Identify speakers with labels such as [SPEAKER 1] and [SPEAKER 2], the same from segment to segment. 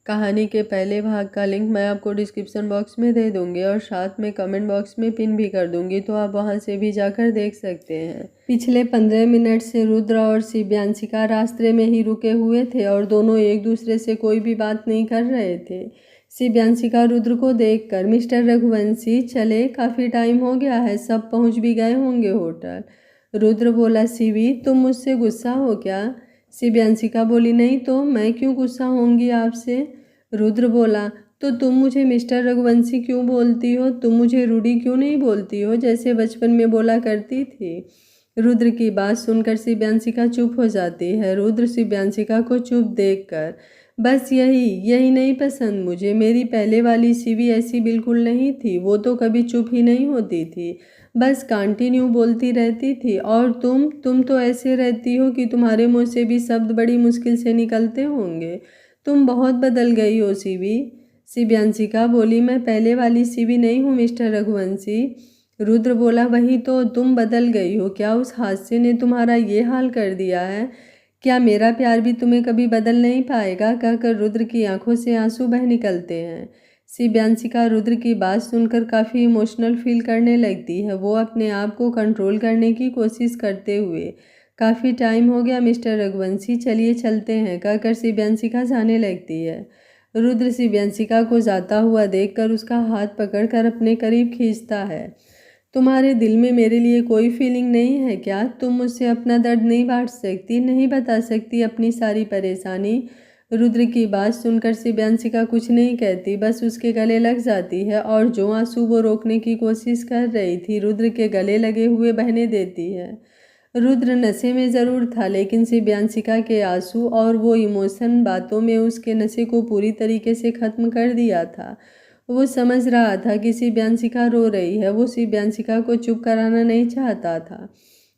[SPEAKER 1] कहानी के पहले भाग का लिंक मैं आपको डिस्क्रिप्शन बॉक्स में दे दूंगी और साथ में कमेंट बॉक्स में पिन भी कर दूंगी, तो आप वहां से भी जाकर देख सकते हैं। पिछले 15 मिनट से रुद्र और शिव्यांशिका रास्ते में ही रुके हुए थे और दोनों एक दूसरे से कोई भी बात नहीं कर रहे थे। शिव्यांशिका रुद्र को देखकर, मिस्टर रघुवंशी चले, काफ़ी टाइम हो गया है, सब पहुँच भी गए होंगे होटल। रुद्र बोला, शिवी तुम मुझसे गुस्सा हो क्या? शिव्यांशिका बोली, नहीं तो मैं क्यों गुस्सा होंगी आपसे। रुद्र बोला, तो तुम मुझे मिस्टर रघुवंशी क्यों बोलती हो? तुम मुझे रूडी क्यों नहीं बोलती हो जैसे बचपन में बोला करती थी? रुद्र की बात सुनकर शिव्यांशिका चुप हो जाती है। रुद्र शिव्यांशिका को चुप देखकर, बस यही नहीं पसंद मुझे। मेरी पहले वाली शिवी ऐसी बिल्कुल नहीं थी, वो तो कभी चुप ही नहीं होती थी, बस कंटिन्यू बोलती रहती थी। और तुम तो ऐसे रहती हो कि तुम्हारे मुंह से भी शब्द बड़ी मुश्किल से निकलते होंगे। तुम बहुत बदल गई हो शिवी। शिव्यांशिका बोली, मैं पहले वाली शिवी नहीं हूँ मिस्टर रघुवंशी। रुद्र बोला, वही तो, तुम बदल गई हो। क्या उस हादसे ने तुम्हारा ये हाल कर दिया है? क्या मेरा प्यार भी तुम्हें कभी बदल नहीं पाएगा? कहकर रुद्र की आंखों से आंसू बह निकलते हैं। शिव्यांशिका रुद्र की बात सुनकर काफ़ी इमोशनल फील करने लगती है। वो अपने आप को कंट्रोल करने की कोशिश करते हुए, काफ़ी टाइम हो गया मिस्टर रघुवंशी, चलिए चलते हैं, कहकर शिव्यांशिका जाने लगती है। रुद्र शिव्यांशिका को जाता हुआ देखकर उसका हाथ पकड़कर अपने करीब खींचता है। तुम्हारे दिल में मेरे लिए कोई फीलिंग नहीं है क्या? तुम मुझसे अपना दर्द नहीं बांट सकती, नहीं बता सकती अपनी सारी परेशानी? रुद्र की बात सुनकर शिव्यांशिका कुछ नहीं कहती, बस उसके गले लग जाती है और जो आंसू वो रोकने की कोशिश कर रही थी, रुद्र के गले लगे हुए बहने देती है। रुद्र नशे में ज़रूर था, लेकिन शिव्यांशिका के आंसू और वो इमोशन बातों में उसके नशे को पूरी तरीके से ख़त्म कर दिया था। वो समझ रहा था कि शिव्यांशिका रो रही है। वो शिव्यांशिका को चुप कराना नहीं चाहता था।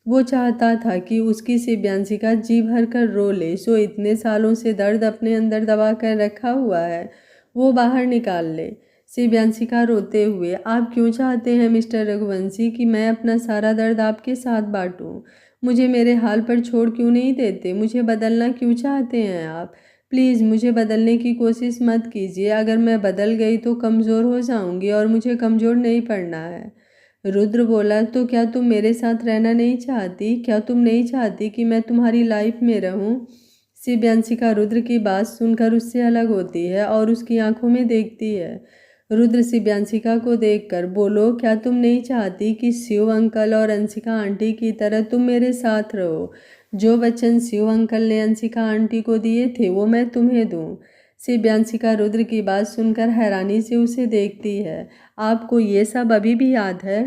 [SPEAKER 1] वो चाहता था कि उसकी शिव्यांशिका जी भर कर रो ले, जो इतने सालों से दर्द अपने अंदर दबा कर रखा हुआ है वो बाहर निकाल ले। शिव्यांशिका रोते हुए, आप क्यों चाहते हैं मिस्टर रघुवंशी कि मैं अपना सारा दर्द आपके साथ बांटूं? मुझे मेरे हाल पर छोड़ क्यों नहीं देते? मुझे बदलना क्यों चाहते हैं आप? प्लीज़ मुझे बदलने की कोशिश मत कीजिए। अगर मैं बदल गई तो कमज़ोर हो जाऊंगी और मुझे कमज़ोर नहीं पड़ना है। रुद्र बोला, तो क्या तुम मेरे साथ रहना नहीं चाहती? क्या तुम नहीं चाहती कि मैं तुम्हारी लाइफ में रहूं? शिव्यांशिका रुद्र की बात सुनकर उससे अलग होती है और उसकी आंखों में देखती है। रुद्र शिव्यांशिका को देखकर, बोलो, क्या तुम नहीं चाहती कि शिव अंकल और अंशिका आंटी की तरह तुम मेरे साथ रहो? जो वचन शिव अंकल ने अंशिका आंटी को दिए थे वो मैं तुम्हें दूं। शिव्यांशिका रुद्र की बात सुनकर हैरानी से उसे देखती है। आपको ये सब अभी भी याद है?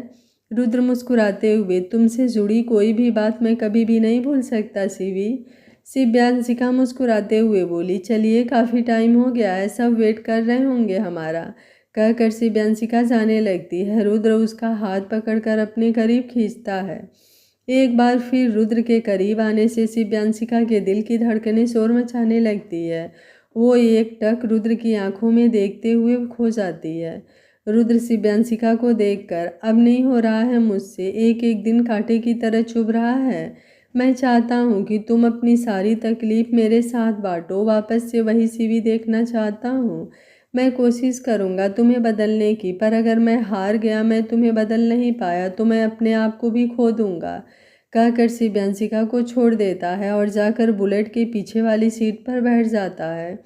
[SPEAKER 1] रुद्र मुस्कुराते हुए, तुमसे जुड़ी कोई भी बात मैं कभी भी नहीं भूल सकता शिवी। शिव्यांशिका मुस्कुराते हुए बोली, चलिए काफ़ी टाइम हो गया है, सब वेट कर रहे होंगे हमारा, कहकर शिव्यांशिका जाने लगती है। रुद्र उसका हाथ पकड़कर अपने करीब खींचता है। एक बार फिर रुद्र के करीब आने से शिव्यांशिका के दिल की धड़कनें शोर मचाने लगती है। वो एक टक रुद्र की आंखों में देखते हुए खो जाती है। रुद्र शिव्यांशिका को देखकर, अब नहीं हो रहा है मुझसे, एक एक दिन कांटे की तरह चुभ रहा है। मैं चाहता हूँ कि तुम अपनी सारी तकलीफ मेरे साथ बांटो। वापस से वही शिवी देखना चाहता हूँ। मैं कोशिश करूँगा तुम्हें बदलने की, पर अगर मैं हार गया, मैं तुम्हें बदल नहीं पाया, तो मैं अपने आप को भी खो दूँगा, कहकर शिव्यांशिका को छोड़ देता है और जाकर बुलेट के पीछे वाली सीट पर बैठ जाता है।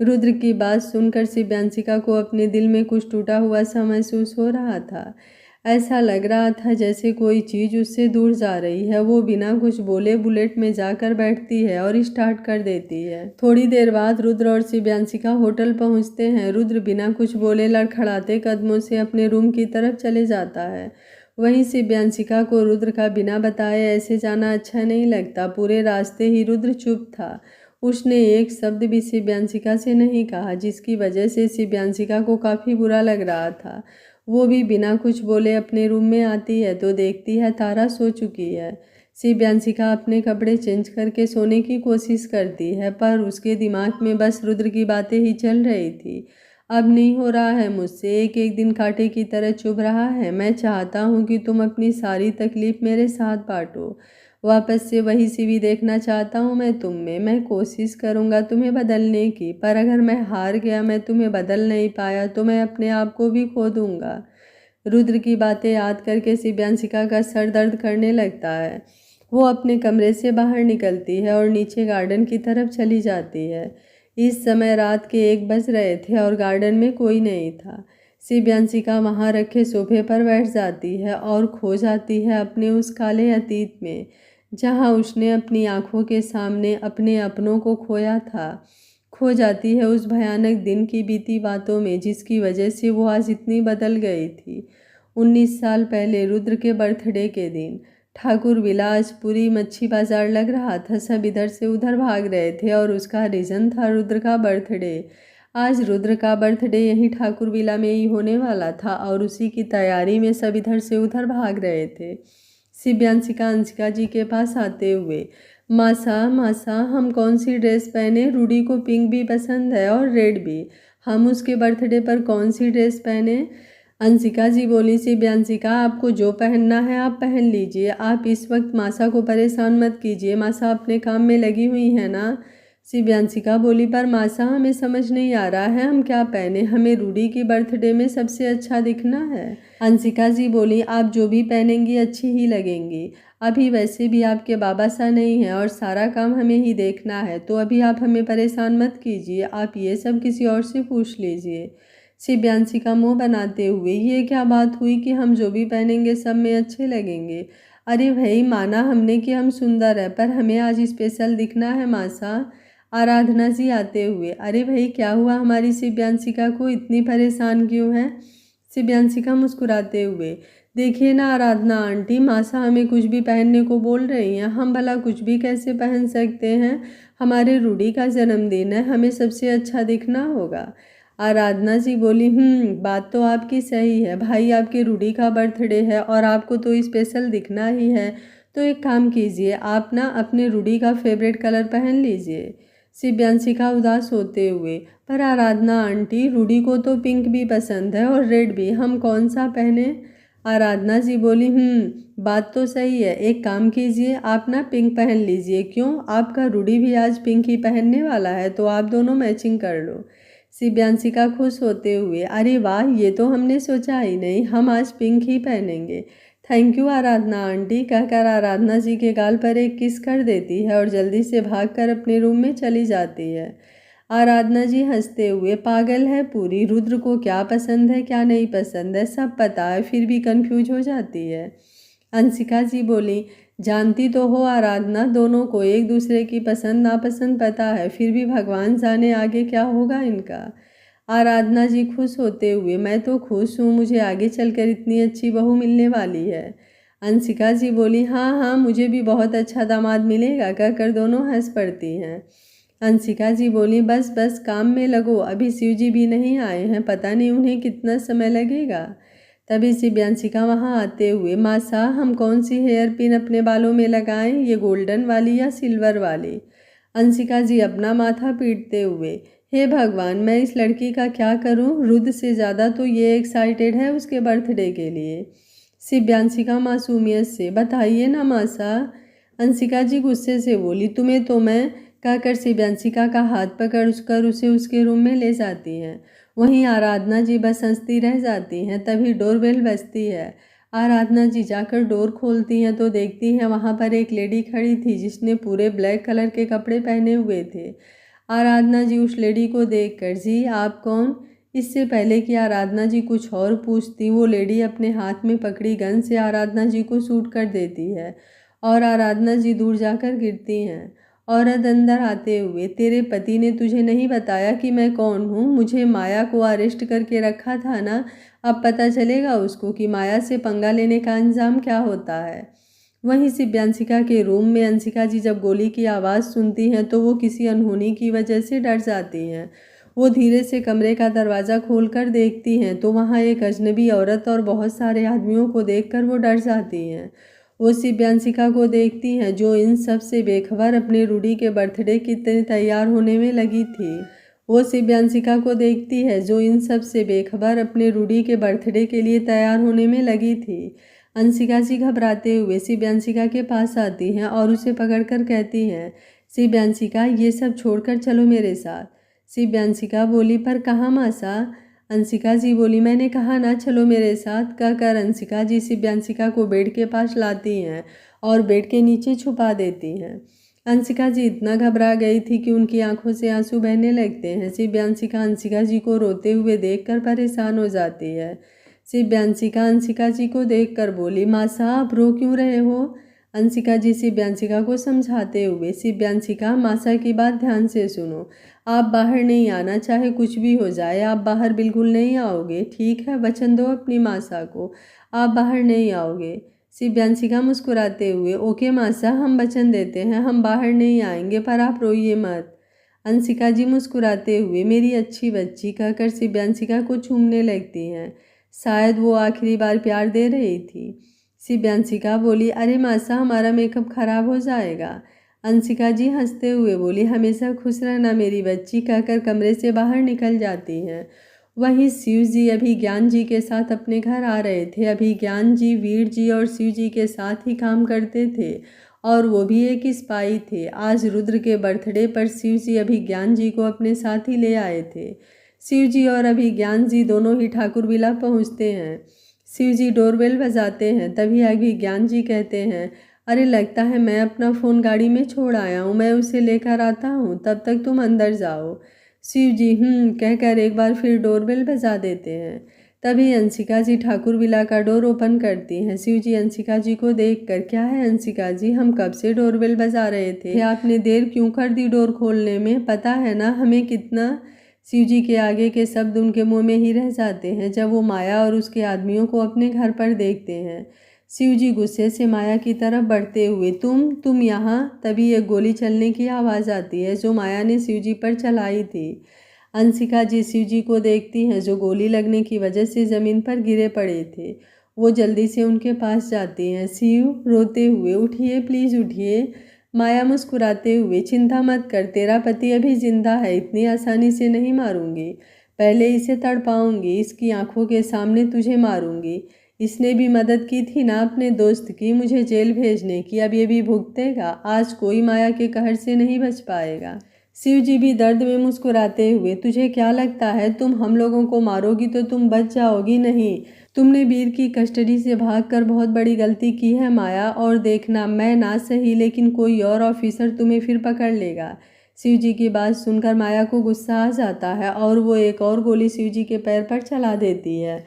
[SPEAKER 1] रुद्र की बात सुनकर शिव्यांशिका को अपने दिल में कुछ टूटा हुआ सा महसूस हो रहा था। ऐसा लग रहा था जैसे कोई चीज़ उससे दूर जा रही है। वो बिना कुछ बोले बुलेट में जाकर बैठती है और स्टार्ट कर देती है। थोड़ी देर बाद रुद्र और शिव्यांशिका होटल पहुंचते हैं। रुद्र बिना कुछ बोले लड़खड़ाते कदमों से अपने रूम की तरफ चले जाता है। वहीं शिव्यांशिका को रुद्र का बिना बताए ऐसे जाना अच्छा नहीं लगता। पूरे रास्ते ही रुद्र चुप था। उसने एक शब्द भी शिव्यांशिका से नहीं कहा, जिसकी वजह से शिव्यांशिका को काफ़ी बुरा लग रहा था। वो भी बिना कुछ बोले अपने रूम में आती है तो देखती है तारा सो चुकी है। शिव्यांशिका अपने कपड़े चेंज करके सोने की कोशिश करती है, पर उसके दिमाग में बस रुद्र की बातें ही चल रही थी। अब नहीं हो रहा है मुझसे, एक एक दिन कांटे की तरह चुभ रहा है। मैं चाहता हूँ कि तुम अपनी सारी तकलीफ मेरे साथ बांटो। वापस से वही सीवी देखना चाहता हूँ मैं तुम में। मैं कोशिश करूँगा तुम्हें बदलने की, पर अगर मैं हार गया, मैं तुम्हें बदल नहीं पाया, तो मैं अपने आप को भी खो दूँगा। रुद्र की बातें याद करके शिव्यांशिका का सर दर्द करने लगता है। वो अपने कमरे से बाहर निकलती है और नीचे गार्डन की तरफ चली जाती है। इस समय रात के 1 बज रहे थे और गार्डन में कोई नहीं था। शिव्यांशिका वहाँ रखे सोफे पर बैठ जाती है और खो जाती है अपने उस काले अतीत में, जहाँ उसने अपनी आंखों के सामने अपने अपनों को खोया था। खो जाती है उस भयानक दिन की बीती बातों में, जिसकी वजह से वो आज इतनी बदल गई थी। 19 साल पहले रुद्र के बर्थडे के दिन ठाकुर विलासपुरी मच्छी बाजार लग रहा था। सब इधर से उधर भाग रहे थे और उसका रीज़न था रुद्र का बर्थडे। आज रुद्र का बर्थडे यहीं ठाकुर विला में ही होने वाला था और उसी की तैयारी में सब इधर से उधर भाग रहे थे। शिव्यांशिका अंशिका जी के पास आते हुए, मासा मासा हम कौन सी ड्रेस पहने? रूडी को पिंक भी पसंद है और रेड भी। हम उसके बर्थडे पर कौन सी ड्रेस पहने? अंशिका जी बोली, शिव्यांशिका आपको जो पहनना है आप पहन लीजिए। आप इस वक्त मासा को परेशान मत कीजिए, मासा अपने काम में लगी हुई है ना। शिव्यांशिका बोली, पर मासा हमें समझ नहीं आ रहा है हम क्या पहने, हमें रूडी की बर्थडे में सबसे अच्छा दिखना है। अंशिका जी बोली, आप जो भी पहनेंगी अच्छी ही लगेंगी। अभी वैसे भी आपके बाबा सा नहीं है और सारा काम हमें ही देखना है, तो अभी आप हमें परेशान मत कीजिए, आप ये सब किसी और से पूछ लीजिए। शिव्यांशिका मुँह बनाते हुए, ये क्या बात हुई कि हम जो भी पहनेंगे सब में अच्छे लगेंगे? अरे भाई, माना हमने कि हम सुंदर है, पर हमें आज स्पेशल दिखना है मासा। आराधना जी आते हुए, अरे भाई क्या हुआ, हमारी शिव्यांशिका को इतनी परेशान क्यों है? शिव्यांशिका मुस्कुराते हुए, देखिए ना आराधना आंटी, मासा हमें कुछ भी पहनने को बोल रही हैं, हम भला कुछ भी कैसे पहन सकते हैं? हमारे रूडी का जन्मदिन है, हमें सबसे अच्छा दिखना होगा। आराधना जी बोली, बात तो आपकी सही है भाई, आपके रूडी का बर्थडे है और आपको तो स्पेशल दिखना ही है। तो एक काम कीजिए, आप ना अपने रूडी का फेवरेट कलर पहन लीजिए। शिव्यांशिका उदास होते हुए, पर आराधना आंटी, रूडी को तो पिंक भी पसंद है और रेड भी, हम कौन सा पहने? आराधना जी बोली, बात तो सही है, एक काम कीजिए, आप ना पिंक पहन लीजिए। क्यों, आपका रूडी भी आज पिंक ही पहनने वाला है, तो आप दोनों मैचिंग कर लो। शिव्यांशिका खुश होते हुए, अरे वाह, ये तो हमने सोचा ही नहीं, हम आज पिंक ही पहनेंगे। थैंक यू आराधना आंटी, कहकर आराधना जी के गाल पर एक किस कर देती है और जल्दी से भागकर अपने रूम में चली जाती है। आराधना जी हंसते हुए, पागल है पूरी, रुद्र को क्या पसंद है क्या नहीं पसंद है सब पता है, फिर भी कंफ्यूज हो जाती है। अंशिका जी बोली, जानती तो हो आराधना, दोनों को एक दूसरे की पसंद नापसंद पता है, फिर भी भगवान जाने आगे क्या होगा इनका। आराधना जी खुश होते हुए, मैं तो खुश हूँ, मुझे आगे चलकर इतनी अच्छी बहू मिलने वाली है। अंशिका जी बोली, हाँ हाँ, मुझे भी बहुत अच्छा दामाद मिलेगा, कहकर दोनों हंस पड़ती हैं। अंशिका जी बोली, बस बस काम में लगो, अभी शिव जी भी नहीं आए हैं, पता नहीं उन्हें कितना समय लगेगा। तभी शिव्यांशिका वहाँ आते हुए, मासा हम कौन सी हेयर पिन अपने बालों में लगाएं, ये गोल्डन वाली या सिल्वर वाली? अंशिका जी अपना माथा पीटते हुए, हे भगवान, मैं इस लड़की का क्या करूं, रुद्र से ज़्यादा तो ये एक्साइटेड है उसके बर्थडे के लिए। शिव्यांशिका मासूमियत से, बताइए ना मासा। अंशिका जी गुस्से से बोली, तुम्हें तो मैं, कहकर शिव्यांशिका का हाथ पकड़ कर उसे उसके रूम में ले जाती हैं। वहीं आराधना जी बस हंसती रह जाती हैं। तभी डोरबेल बजती है। आराधना जी जाकर डोर खोलती हैं तो देखती हैं वहाँ पर एक लेडी खड़ी थी जिसने पूरे ब्लैक कलर के कपड़े पहने हुए थे। आराधना जी उस लेडी को देखकर, जी आप कौन? इससे पहले कि आराधना जी कुछ और पूछती, वो लेडी अपने हाथ में पकड़ी गन से आराधना जी को शूट कर देती है और आराधना जी दूर जाकर गिरती हैं। औरत अंदर आते हुए, तेरे पति ने तुझे नहीं बताया कि मैं कौन हूँ? मुझे माया को अरेस्ट करके रखा था ना, अब पता चलेगा उसको कि माया से पंगा लेने का अंजाम क्या होता है। वहीं शिव्यांशिका के रूम में अंशिका जी जब गोली की आवाज़ सुनती हैं तो वो किसी अनहोनी की वजह से डर जाती हैं। वो धीरे से कमरे का दरवाज़ा खोलकर देखती हैं तो वहाँ एक अजनबी औरत और बहुत सारे आदमियों को देखकर वो डर जाती हैं। वो शिव्यांशिका को देखती हैं जो इन सब से बेखबर अपने रूडी के बर्थडे की तैयार होने में लगी थी। वो शिव्यांशिका को देखती है जो इन सब से बेखबर अपने रूडी के बर्थडे के लिए तैयार होने में लगी थी। अंशिका जी घबराते हुए शिव्यांशिका के पास आती हैं और उसे पकड़कर कहती हैं, शिव्यांशिका ये सब छोड़कर चलो मेरे साथ। शिव्यांशिका बोली, पर कहाँ मासा? अंशिका जी बोली, मैंने कहा ना चलो मेरे साथ। कहकर अंशिका जी शिव्यांशिका को बेड के पास लाती हैं और बेड के नीचे छुपा देती हैं। अंशिका जी इतना घबरा गई थी कि उनकी आंखों से आंसू बहने लगते हैं। शिव्यांशिका अंशिका जी को रोते हुए देखकर परेशान हो जाती है। शिव्यांशिका अंशिका जी को देखकर बोली, माँ साहब रो क्यों रहे हो? अंशिका जी शिव्यांशिका को समझाते हुए, शिव्यांशिका मासा की बात ध्यान से सुनो, आप बाहर नहीं आना, चाहे कुछ भी हो जाए आप बाहर बिल्कुल नहीं आओगे, ठीक है? वचन दो अपनी मासा को, आप बाहर नहीं आओगे। शिव्यांशिका मुस्कुराते हुए, ओके मासा, हम वचन देते हैं हम बाहर नहीं आएंगे, पर आप रोइए मत। अंशिका जी मुस्कुराते हुए, मेरी अच्छी बच्ची कहकर शिव्यांशिका को चूमने लगती हैं। शायद वो आखिरी बार प्यार दे रही थी। शिव्यांशिका बोली, अरे मासा हमारा मेकअप खराब हो जाएगा। अंशिका जी हंसते हुए बोली, हमेशा खुश रहना मेरी बच्ची कहकर कमरे से बाहर निकल जाती हैं। वहीं शिव जी अभिज्ञान जी के साथ अपने घर आ रहे थे। अभिज्ञान जी वीर जी और शिव जी के साथ ही काम करते थे और वो भी एक स्पाई थे। आज रुद्र के बर्थडे पर शिव जी अभिज्ञान जी को अपने साथ ही ले आए थे। शिव जी और अभिज्ञान जी दोनों ही ठाकुर विला पहुँचते हैं। शिव जी डोरबेल बजाते हैं। तभी अभिज्ञान जी कहते हैं, अरे लगता है मैं अपना फ़ोन गाड़ी में छोड़ आया हूँ, मैं उसे लेकर आता हूँ, तब तक तुम अंदर जाओ। शिव जी कहकर एक बार फिर डोरबेल बजा देते हैं। तभी अंशिका जी ठाकुर विला का डोर ओपन करती हैं। शिव जी अंशिका जी को देखकर, क्या है अंशिका जी, हम कब से डोरबेल बजा रहे थे, आपने देर क्यों कर दी डोर खोलने में? पता है ना हमें कितना। शिव जी के आगे के शब्द उनके मुंह में ही रह जाते हैं जब वो माया और उसके आदमियों को अपने घर पर देखते हैं। शिव जी गुस्से से माया की तरफ बढ़ते हुए, तुम यहाँ। तभी एक गोली चलने की आवाज़ आती है जो माया ने शिव जी पर चलाई थी। अंशिका जी शिव जी को देखती हैं जो गोली लगने की वजह से ज़मीन पर गिरे पड़े थे। वो जल्दी से उनके पास जाती हैं। शिव रोते हुए, उठिए प्लीज़ उठिए। माया मुस्कुराते हुए, चिंता मत कर, तेरा पति अभी जिंदा है, इतनी आसानी से नहीं मारूंगी, पहले इसे तड़पाऊंगी, इसकी आंखों के सामने तुझे मारूंगी। इसने भी मदद की थी ना अपने दोस्त की मुझे जेल भेजने की, अब ये भी भुगतेगा। आज कोई माया के कहर से नहीं बच पाएगा। शिव जी भी दर्द में मुस्कुराते हुए, तुझे क्या लगता है तुम हम लोगों को मारोगी तो तुम बच जाओगी? नहीं, तुमने वीर की कस्टडी से भागकर बहुत बड़ी गलती की है माया, और देखना मैं ना सही लेकिन कोई और ऑफिसर तुम्हें फिर पकड़ लेगा। शिव जी की बात सुनकर माया को गुस्सा आ जाता है और वो एक और गोली शिव जी के पैर पर चला देती है।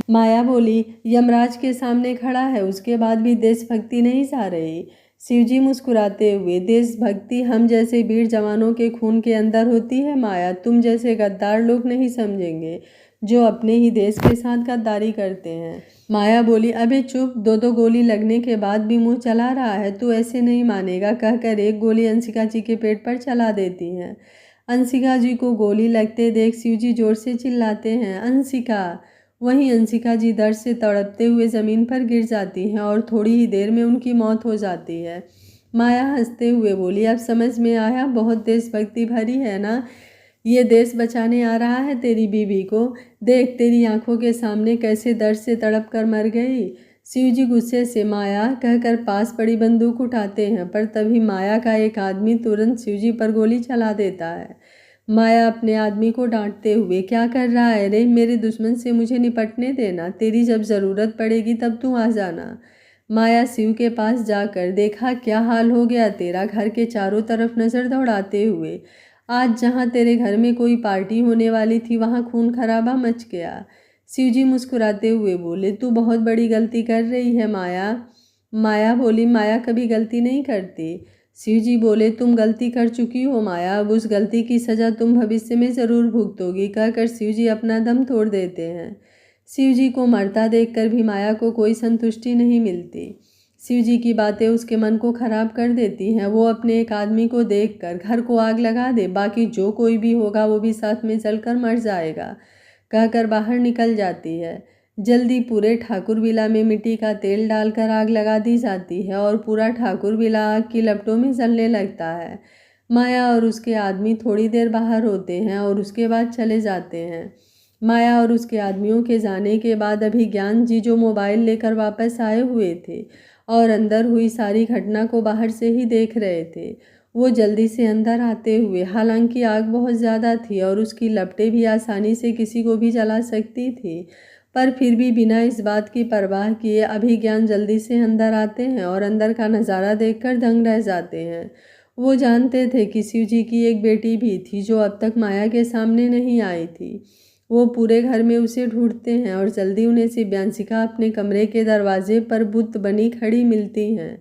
[SPEAKER 1] माया बोली, यमराज के सामने खड़ा है, उसके बाद भी देशभक्ति नहीं जा रही। शिवजी मुस्कुराते हुए, देशभक्ति हम जैसे वीर जवानों के खून के अंदर होती है माया, तुम जैसे गद्दार लोग नहीं समझेंगे जो अपने ही देश के साथ गद्दारी करते हैं। माया बोली, अबे चुप, दो गोली लगने के बाद भी मुंह चला रहा है, तू ऐसे नहीं मानेगा कहकर एक गोली अंशिका जी के पेट पर चला देती हैं। अंशिका जी को गोली लगते देख शिवजी जोर से चिल्लाते हैं, अंशिका। वहीं अंशिका जी दर्द से तड़पते हुए ज़मीन पर गिर जाती हैं और थोड़ी ही देर में उनकी मौत हो जाती है। माया हंसते हुए बोली, अब समझ में आया, बहुत देशभक्ति भरी है ना, ये देश बचाने आ रहा है तेरी बीवी को, देख तेरी आंखों के सामने कैसे दर्द से तड़प कर मर गई। शिवजी गुस्से से माया कहकर पास पड़ी बंदूक उठाते हैं, पर तभी माया का एक आदमी तुरंत शिवजी पर गोली चला देता है। माया अपने आदमी को डांटते हुए, क्या कर रहा है रे, मेरे दुश्मन से मुझे निपटने देना, तेरी जब ज़रूरत पड़ेगी तब तू आ जाना। माया शिव के पास जाकर, देखा क्या हाल हो गया तेरा, घर के चारों तरफ नज़र दौड़ाते हुए, आज जहाँ तेरे घर में कोई पार्टी होने वाली थी वहाँ खून खराबा मच गया। शिवजी मुस्कुराते हुए बोले, तू बहुत बड़ी गलती कर रही है माया। माया बोली, माया कभी गलती नहीं करती। शिव जी बोले, तुम गलती कर चुकी हो माया, अब उस गलती की सज़ा तुम भविष्य में ज़रूर भुगतोगी कहकर शिव जी अपना दम तोड़ देते हैं। शिव जी को मरता देखकर भी माया को कोई संतुष्टि नहीं मिलती। शिव जी की बातें उसके मन को खराब कर देती हैं। वो अपने एक आदमी को देखकर घर को आग लगा दे, बाकी जो कोई भी होगा वो भी साथ में जलकर मर जाएगा कहकर बाहर निकल जाती है। जल्दी पूरे ठाकुर विला में मिट्टी का तेल डालकर आग लगा दी जाती है और पूरा ठाकुर विला आग की लपटों में जलने लगता है। माया और उसके आदमी थोड़ी देर बाहर होते हैं और उसके बाद चले जाते हैं। माया और उसके आदमियों के जाने के बाद अभिज्ञान जी जो मोबाइल लेकर वापस आए हुए थे और अंदर हुई सारी घटना को बाहर से ही देख रहे थे, वो जल्दी से अंदर आते हुए, हालांकि आग बहुत ज़्यादा थी और उसकी लपटें भी आसानी से किसी को भी जला सकती थी, पर फिर भी बिना इस बात की परवाह किए अभिज्ञान जल्दी से अंदर आते हैं और अंदर का नज़ारा देखकर दंग रह जाते हैं। वो जानते थे कि शिव जी की एक बेटी भी थी जो अब तक माया के सामने नहीं आई थी। वो पूरे घर में उसे ढूंढते हैं और जल्दी उन्हें शिव्यांशिका अपने कमरे के दरवाजे पर बुत बनी खड़ी मिलती हैं।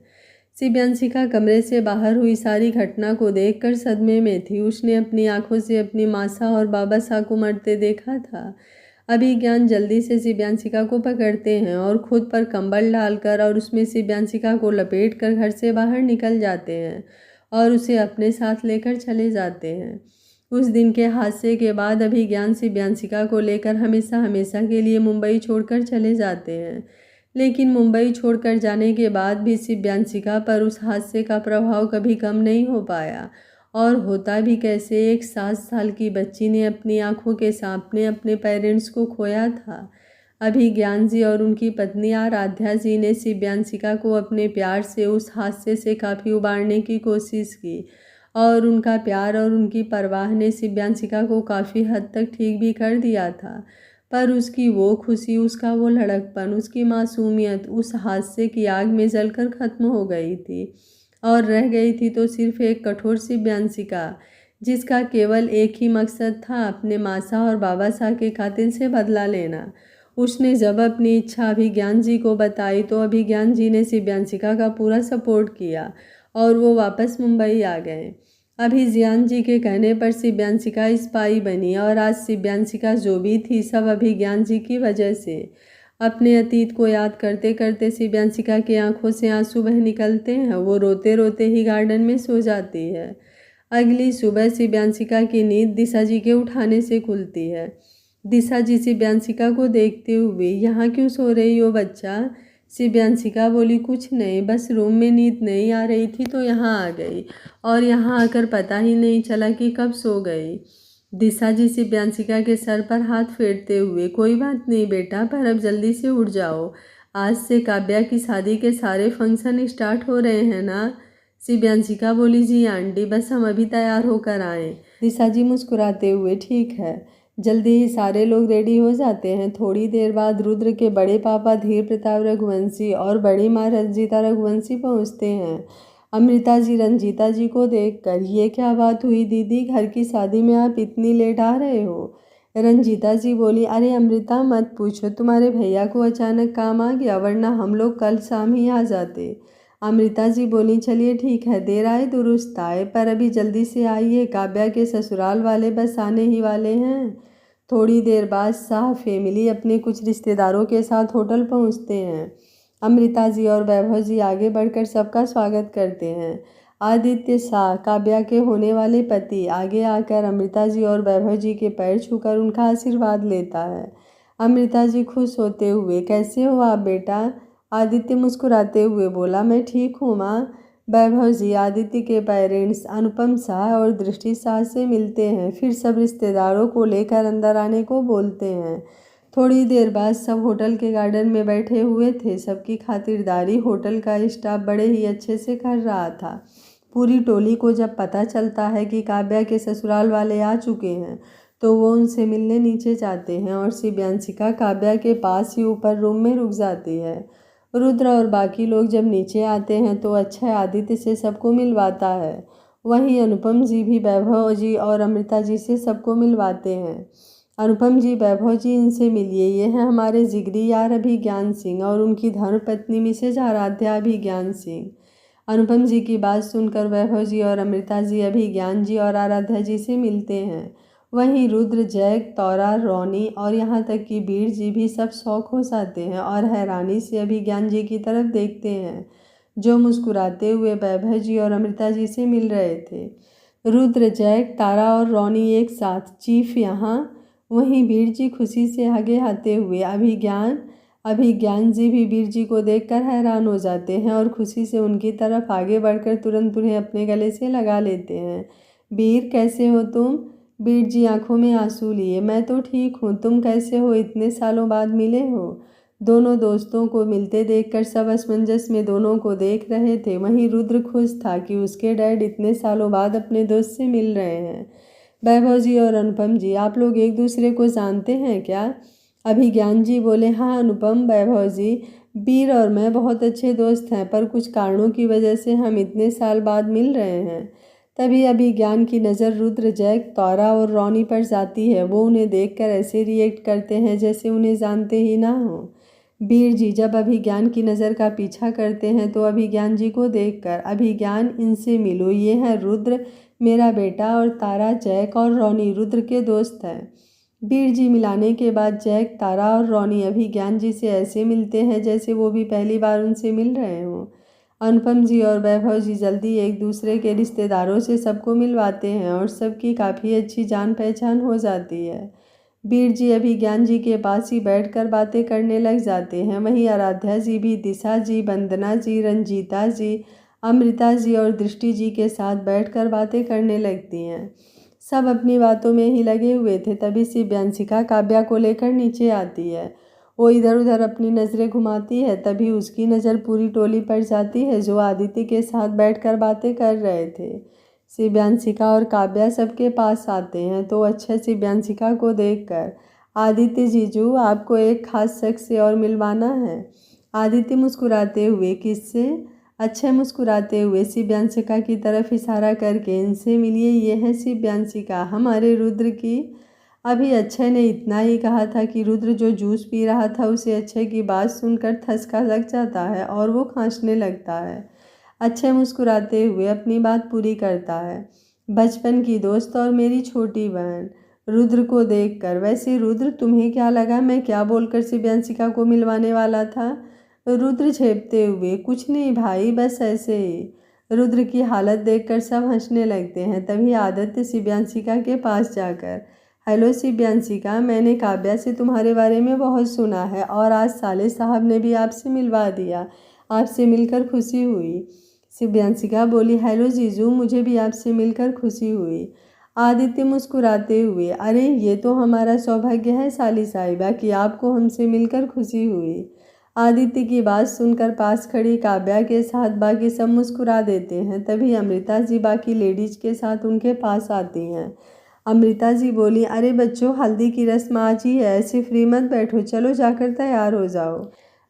[SPEAKER 1] शिव्यांशिका कमरे से बाहर हुई सारी घटना को देखकर सदमे में थी। उसने अपनी आंखों से अपनी मासा और बाबासा को मरते देखा था। अभिज्ञान जल्दी से शिव्यांशिका को पकड़ते हैं और खुद पर कंबल डालकर और उसमें शिव्यांशिका को लपेट कर घर से बाहर निकल जाते हैं और उसे अपने साथ लेकर चले जाते हैं। उस दिन के हादसे के बाद अभिज्ञान शिव्यांशिका को लेकर हमेशा हमेशा के लिए मुंबई छोड़कर चले जाते हैं, लेकिन मुंबई छोड़कर जाने के बाद भी शिव्यांशिका पर उस हादसे का प्रभाव कभी कम नहीं हो पाया। और होता भी कैसे, एक 7 साल की बच्ची ने अपनी आंखों के सामने अपने पेरेंट्स को खोया था। अभिज्ञान जी और उनकी पत्नी आराध्या जी ने शिव्यांशिका को अपने प्यार से उस हादसे से काफ़ी उबारने की कोशिश की और उनका प्यार और उनकी परवाह ने शिव्यांशिका को काफ़ी हद तक ठीक भी कर दिया था। पर उसकी वो खुशी, उसका वो लड़कपन, उसकी मासूमियत उस हादसे की आग में जलकर ख़त्म हो गई थी और रह गई थी तो सिर्फ एक कठोर शिव्यांशिका, जिसका केवल एक ही मकसद था, अपने मासा और बाबासा के कातिल से बदला लेना। उसने जब अपनी इच्छा अभिज्ञान जी को बताई तो अभिज्ञान जी ने शिव्यांशिका का पूरा सपोर्ट किया और वो वापस मुंबई आ गए। अभिज्ञान जी के कहने पर शिव्यांशिका स्पाई बनी और आज शिव्यांशिका जो भी थी सब अभिज्ञान जी की वजह से। अपने अतीत को याद करते करते शिव्यांशिका की आंखों से आंसू बह निकलते हैं। वो रोते रोते ही गार्डन में सो जाती है। अगली सुबह शिव्यांशिका की नींद दिशा जी के उठाने से खुलती है। दिशा जी शिव्यांशिका को देखते हुए, यहाँ क्यों सो रही हो बच्चा? शिव्यांशिका बोली, कुछ नहीं, बस रूम में नींद नहीं आ रही थी तो यहाँ आ गई और यहाँ आकर पता ही नहीं चला कि कब सो गई। दिशा जी शिव्यांशिका के सर पर हाथ फेरते हुए, कोई बात नहीं बेटा, पर अब जल्दी से उठ जाओ, आज से काव्या की शादी के सारे फंक्शन स्टार्ट हो रहे हैं ना? शिव्यांशिका बोली, जी आंटी, बस हम अभी तैयार होकर आए। दिशा जी मुस्कुराते हुए, ठीक है। जल्दी ही सारे लोग रेडी हो जाते हैं। थोड़ी देर बाद रुद्र के बड़े पापा धीर प्रताप रघुवंशी और बड़ी माँ रंजीता रघुवंशी पहुंचते हैं। अमृता जी रंजीता जी को देखकर, ये क्या बात हुई दीदी, घर की शादी में आप इतनी लेट आ रहे हो? रंजीता जी बोली, अरे अमृता मत पूछो, तुम्हारे भैया को अचानक काम आ गया, वरना हम लोग कल शाम ही आ जाते। अमृता जी बोली, चलिए ठीक है, देर आए दुरुस्त आए, पर अभी जल्दी से आइए, काव्या के ससुराल वाले बस आने ही वाले हैं। थोड़ी देर बाद शाह फैमिली अपने कुछ रिश्तेदारों के साथ होटल पहुंचते हैं। अमृता जी और वैभव जी आगे बढ़कर सबका स्वागत करते हैं। आदित्य शाह, काव्या के होने वाले पति, आगे आकर अमृता जी और वैभव जी के पैर छूकर उनका आशीर्वाद लेता है। अमृता जी खुश होते हुए, कैसे हो आप बेटा? आदित्य मुस्कुराते हुए बोला, मैं ठीक हूँ माँ। वैभव जी आदित्य के पेरेंट्स अनुपम शाह और दृष्टि शाह से मिलते हैं, फिर सब रिश्तेदारों को लेकर अंदर आने को बोलते हैं। थोड़ी देर बाद सब होटल के गार्डन में बैठे हुए थे। सबकी खातिरदारी होटल का स्टाफ बड़े ही अच्छे से कर रहा था। पूरी टोली को जब पता चलता है कि काव्या के ससुराल वाले आ चुके हैं तो वो उनसे मिलने नीचे जाते हैं और शिव्यांशिका काव्या के पास ही ऊपर रूम में रुक जाती है। रुद्र और बाकी लोग जब नीचे आते हैं तो अक्षय आदित्य से सबको मिलवाता है। वहीं अनुपम जी भी वैभव जी और अमृता जी से सबको मिलवाते हैं। अनुपम जी, वैभव जी, इनसे मिलिए, ये हैं हमारे जिगरी यार अभिज्ञान सिंह और उनकी धर्मपत्नी मिसेज आराध्या अभिज्ञान सिंह। अनुपम जी की बात सुनकर वैभव जी और अमृता जी अभिज्ञान जी और आराध्या जी से मिलते हैं। वहीं रुद्र, जैक, तौरा, रोनी और यहाँ तक कि वीर जी भी सब शौक हो जाते हैं और हैरानी से अभिज्ञान जी की तरफ देखते हैं जो मुस्कुराते हुए वैभव जी और अमृता जी से मिल रहे थे। रुद्र, जैक, तारा और रोनी एक साथ, चीफ यहाँ। वहीं वीर जी खुशी से आगे आते हुए, अभिज्ञान जी भी वीर जी को देखकर हैरान हो जाते हैं और खुशी से उनकी तरफ आगे बढ़कर तुरंत उन्हें अपने गले से लगा लेते हैं। वीर, कैसे हो तुम? बीर जी आंखों में आंसू लिए, मैं तो ठीक हूँ, तुम कैसे हो, इतने सालों बाद मिले हो। दोनों दोस्तों को मिलते देखकर सब असमंजस में दोनों को देख रहे थे। वहीं रुद्र खुश था कि उसके डैड इतने सालों बाद अपने दोस्त से मिल रहे हैं। वैभव जी और अनुपम जी, आप लोग एक दूसरे को जानते हैं क्या? अभिज्ञान जी बोले, हाँ अनुपम, वैभव जी, बीर और मैं बहुत अच्छे दोस्त हैं, पर कुछ कारणों की वजह से हम इतने साल बाद मिल रहे हैं। तभी अभिज्ञान की नज़र रुद्र, जैक, तारा और रॉनी पर जाती है। वो उन्हें देखकर ऐसे रिएक्ट करते हैं जैसे उन्हें जानते ही ना हो। बीर जी जब अभिज्ञान की नज़र का पीछा करते हैं तो अभिज्ञान जी को देखकर, अभिज्ञान इनसे मिलो, ये है रुद्र, मेरा बेटा, और तारा, जैक और रॉनी रुद्र के दोस्त हैं। बीर जी मिलाने के बाद जैक, तारा और रॉनी अभिज्ञान जी से ऐसे मिलते हैं जैसे वो भी पहली बार उनसे मिल रहे हों। अनुपम जी और वैभव जी जल्दी एक दूसरे के रिश्तेदारों से सबको मिलवाते हैं और सबकी काफ़ी अच्छी जान पहचान हो जाती है। बीर जी अभिज्ञान जी के पास ही बैठकर बातें करने लग जाते हैं। वहीं आराध्या जी भी दिशा जी, वंदना जी, रंजीता जी, अमृता जी और दृष्टि जी के साथ बैठकर बातें करने लगती हैं। सब अपनी बातों में ही लगे हुए थे। तभी शिव्यांशिका काव्या को लेकर नीचे आती है। वो इधर उधर अपनी नज़रें घुमाती है। तभी उसकी नज़र पूरी टोली पर जाती है जो आदित्य के साथ बैठकर बातें कर रहे थे। शिव्यांशिका और काव्या सबके पास आते हैं तो अच्छा, शिव्यांशिका को देखकर, आदित्य जीजू, आपको एक खास शख्स से और मिलवाना है। आदित्य मुस्कुराते हुए, किससे? अक्षय मुस्कुराते हुए शिव्यांशिका की तरफ इशारा करके, इनसे मिलिए, ये है शिव्यांशिका, हमारे रुद्र की। अभी अक्षय ने इतना ही कहा था कि रुद्र जो जूस पी रहा था उसे अक्षय की बात सुनकर ठसका लग जाता है और वो खांसने लगता है। अक्षय मुस्कुराते हुए अपनी बात पूरी करता है, बचपन की दोस्त और मेरी छोटी बहन। रुद्र को देखकर, वैसे रुद्र तुम्हें क्या लगा मैं क्या बोलकर शिव्यांशिका को मिलवाने वाला था? रुद्र झेपते हुए, कुछ नहीं भाई, बस ऐसे ही। रुद्र की हालत देखकर सब हंसने लगते हैं। तभी आदित्य शिव्यांशिका के पास जाकर, हेलो शिव्यांशिका, मैंने काव्या से तुम्हारे बारे में बहुत सुना है और आज साले साहब ने भी आपसे मिलवा दिया, आपसे मिलकर खुशी हुई। शिव्यांशिका बोली, हेलो जीजू, मुझे भी आपसे मिलकर खुशी हुई। आदित्य मुस्कुराते हुए, अरे ये तो हमारा सौभाग्य है साली साहिबा कि आपको हमसे मिलकर खुशी हुई। आदित्य की बात सुनकर पास खड़ी काव्या के साथ बाकी सब मुस्कुरा देते हैं। तभी अमृता जी बाकी लेडीज के साथ उनके पास आती हैं। अमृता जी बोली, अरे बच्चों, हल्दी की रस्म आज ही है, ऐसे फ्री मत बैठो, चलो जाकर तैयार हो जाओ।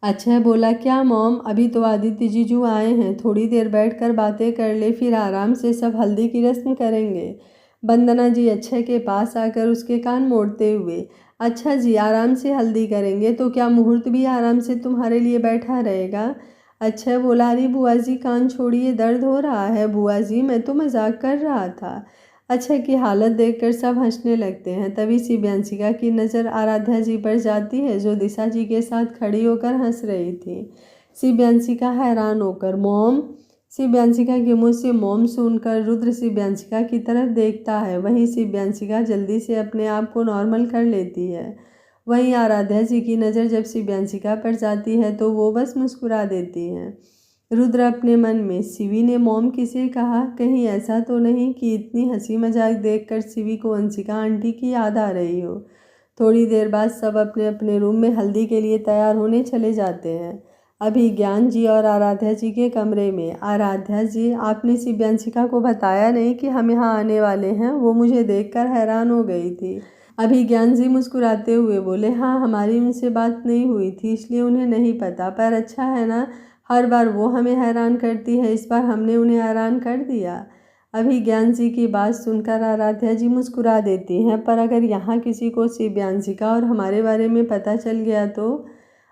[SPEAKER 1] अक्षय बोला, क्या मॉम, अभी तो आदित्य जीजू आए हैं, थोड़ी देर बैठकर बातें कर ले, फिर आराम से सब हल्दी की रस्म करेंगे। वंदना जी अक्षय के पास आकर उसके कान मोड़ते हुए, अच्छा जी, आराम से हल्दी करेंगे तो क्या मुहूर्त भी आराम से तुम्हारे लिए बैठा रहेगा? अक्षय बोला, अरे बुआ जी कान छोड़िए, दर्द हो रहा है। बुआ जी मैं तो मजाक कर रहा था। अक्षय की हालत देखकर सब हंसने लगते हैं। तभी शिव्यांशिका की नज़र आराध्या जी पर जाती है जो दिशा जी के साथ खड़ी होकर हंस रही थी। शिव्यांशिका हैरान होकर, मॉम। शिव्यांशिका के मुंह से मॉम सुनकर रुद्र शिव्यांशिका की तरफ देखता है। वहीं शिव्यांशिका जल्दी से अपने आप को नॉर्मल कर लेती है। वहीं आराध्या जी की नज़र जब शिव्यांशिका पर जाती है तो वो बस मुस्कुरा देती हैं। रुद्र अपने मन में, शिवी ने मॉम किसे कहा, कहीं ऐसा तो नहीं कि इतनी हंसी मजाक देखकर शिवी को अंशिका आंटी की याद आ रही हो। थोड़ी देर बाद सब अपने अपने रूम में हल्दी के लिए तैयार होने चले जाते हैं। अभी ज्ञान जी और आराध्या जी के कमरे में, आराध्या जी, आपने शिव्यांशिका को बताया नहीं कि हम यहाँ आने वाले हैं? वो मुझे देखकर हैरान हो गई थी। अभी ज्ञान जी मुस्कुराते हुए बोले, हाँ, हमारी उनसे बात नहीं हुई थी इसलिए उन्हें नहीं पता, पर अच्छा है ना, हर बार वो हमें हैरान करती है, इस बार हमने उन्हें हैरान कर दिया। अभी ज्ञान जी की बात सुनकर आराध्या जी मुस्कुरा देती हैं, पर अगर यहाँ किसी को शिव्यांशिका और हमारे बारे में पता चल गया तो?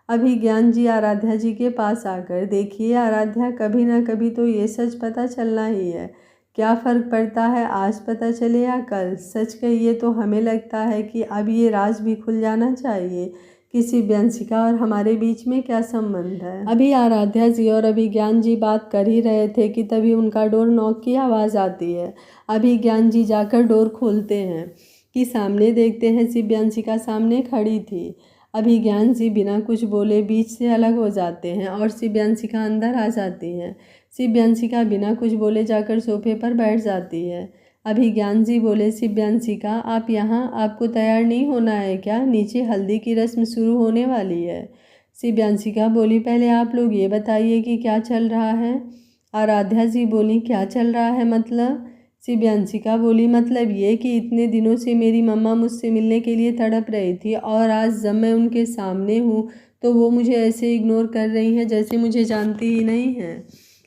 [SPEAKER 1] अभी ज्ञान जी आराध्या जी के पास आकर, देखिए आराध्या, कभी ना कभी तो ये सच पता चलना ही है, क्या फ़र्क पड़ता है आज पता चले या कल, सच कहिए तो हमें लगता है कि अब ये राज भी खुल जाना चाहिए कि शिव्यांशिका और हमारे बीच में क्या संबंध है। अभी आराध्या जी और अभी ज्ञान जी बात कर ही रहे थे कि तभी उनका डोर नॉक की आवाज़ आती है। अभी ज्ञान जी जाकर डोर खोलते हैं कि सामने देखते हैं शिव्यांशिका सामने खड़ी थी। अभी ज्ञान जी बिना कुछ बोले बीच से अलग हो जाते हैं और शिव्यांशिका अंदर आ जाती हैं। शिव्यांशिका बिना कुछ बोले जाकर सोफे पर बैठ जाती है। अभिज्ञान जी बोले, शिव्यांशिका आप यहाँ, आपको तैयार नहीं होना है क्या? नीचे हल्दी की रस्म शुरू होने वाली है। शिव्यांशिका बोली, पहले आप लोग ये बताइए कि क्या चल रहा है। आराध्या जी बोली, क्या चल रहा है मतलब? शिव्यांशिका बोली, मतलब ये कि इतने दिनों से मेरी मम्मा मुझसे मिलने के लिए तड़प रही थी और आज जब मैं उनके सामने हूँ तो वो मुझे ऐसे इग्नोर कर रही हैं जैसे मुझे जानती ही नहीं है।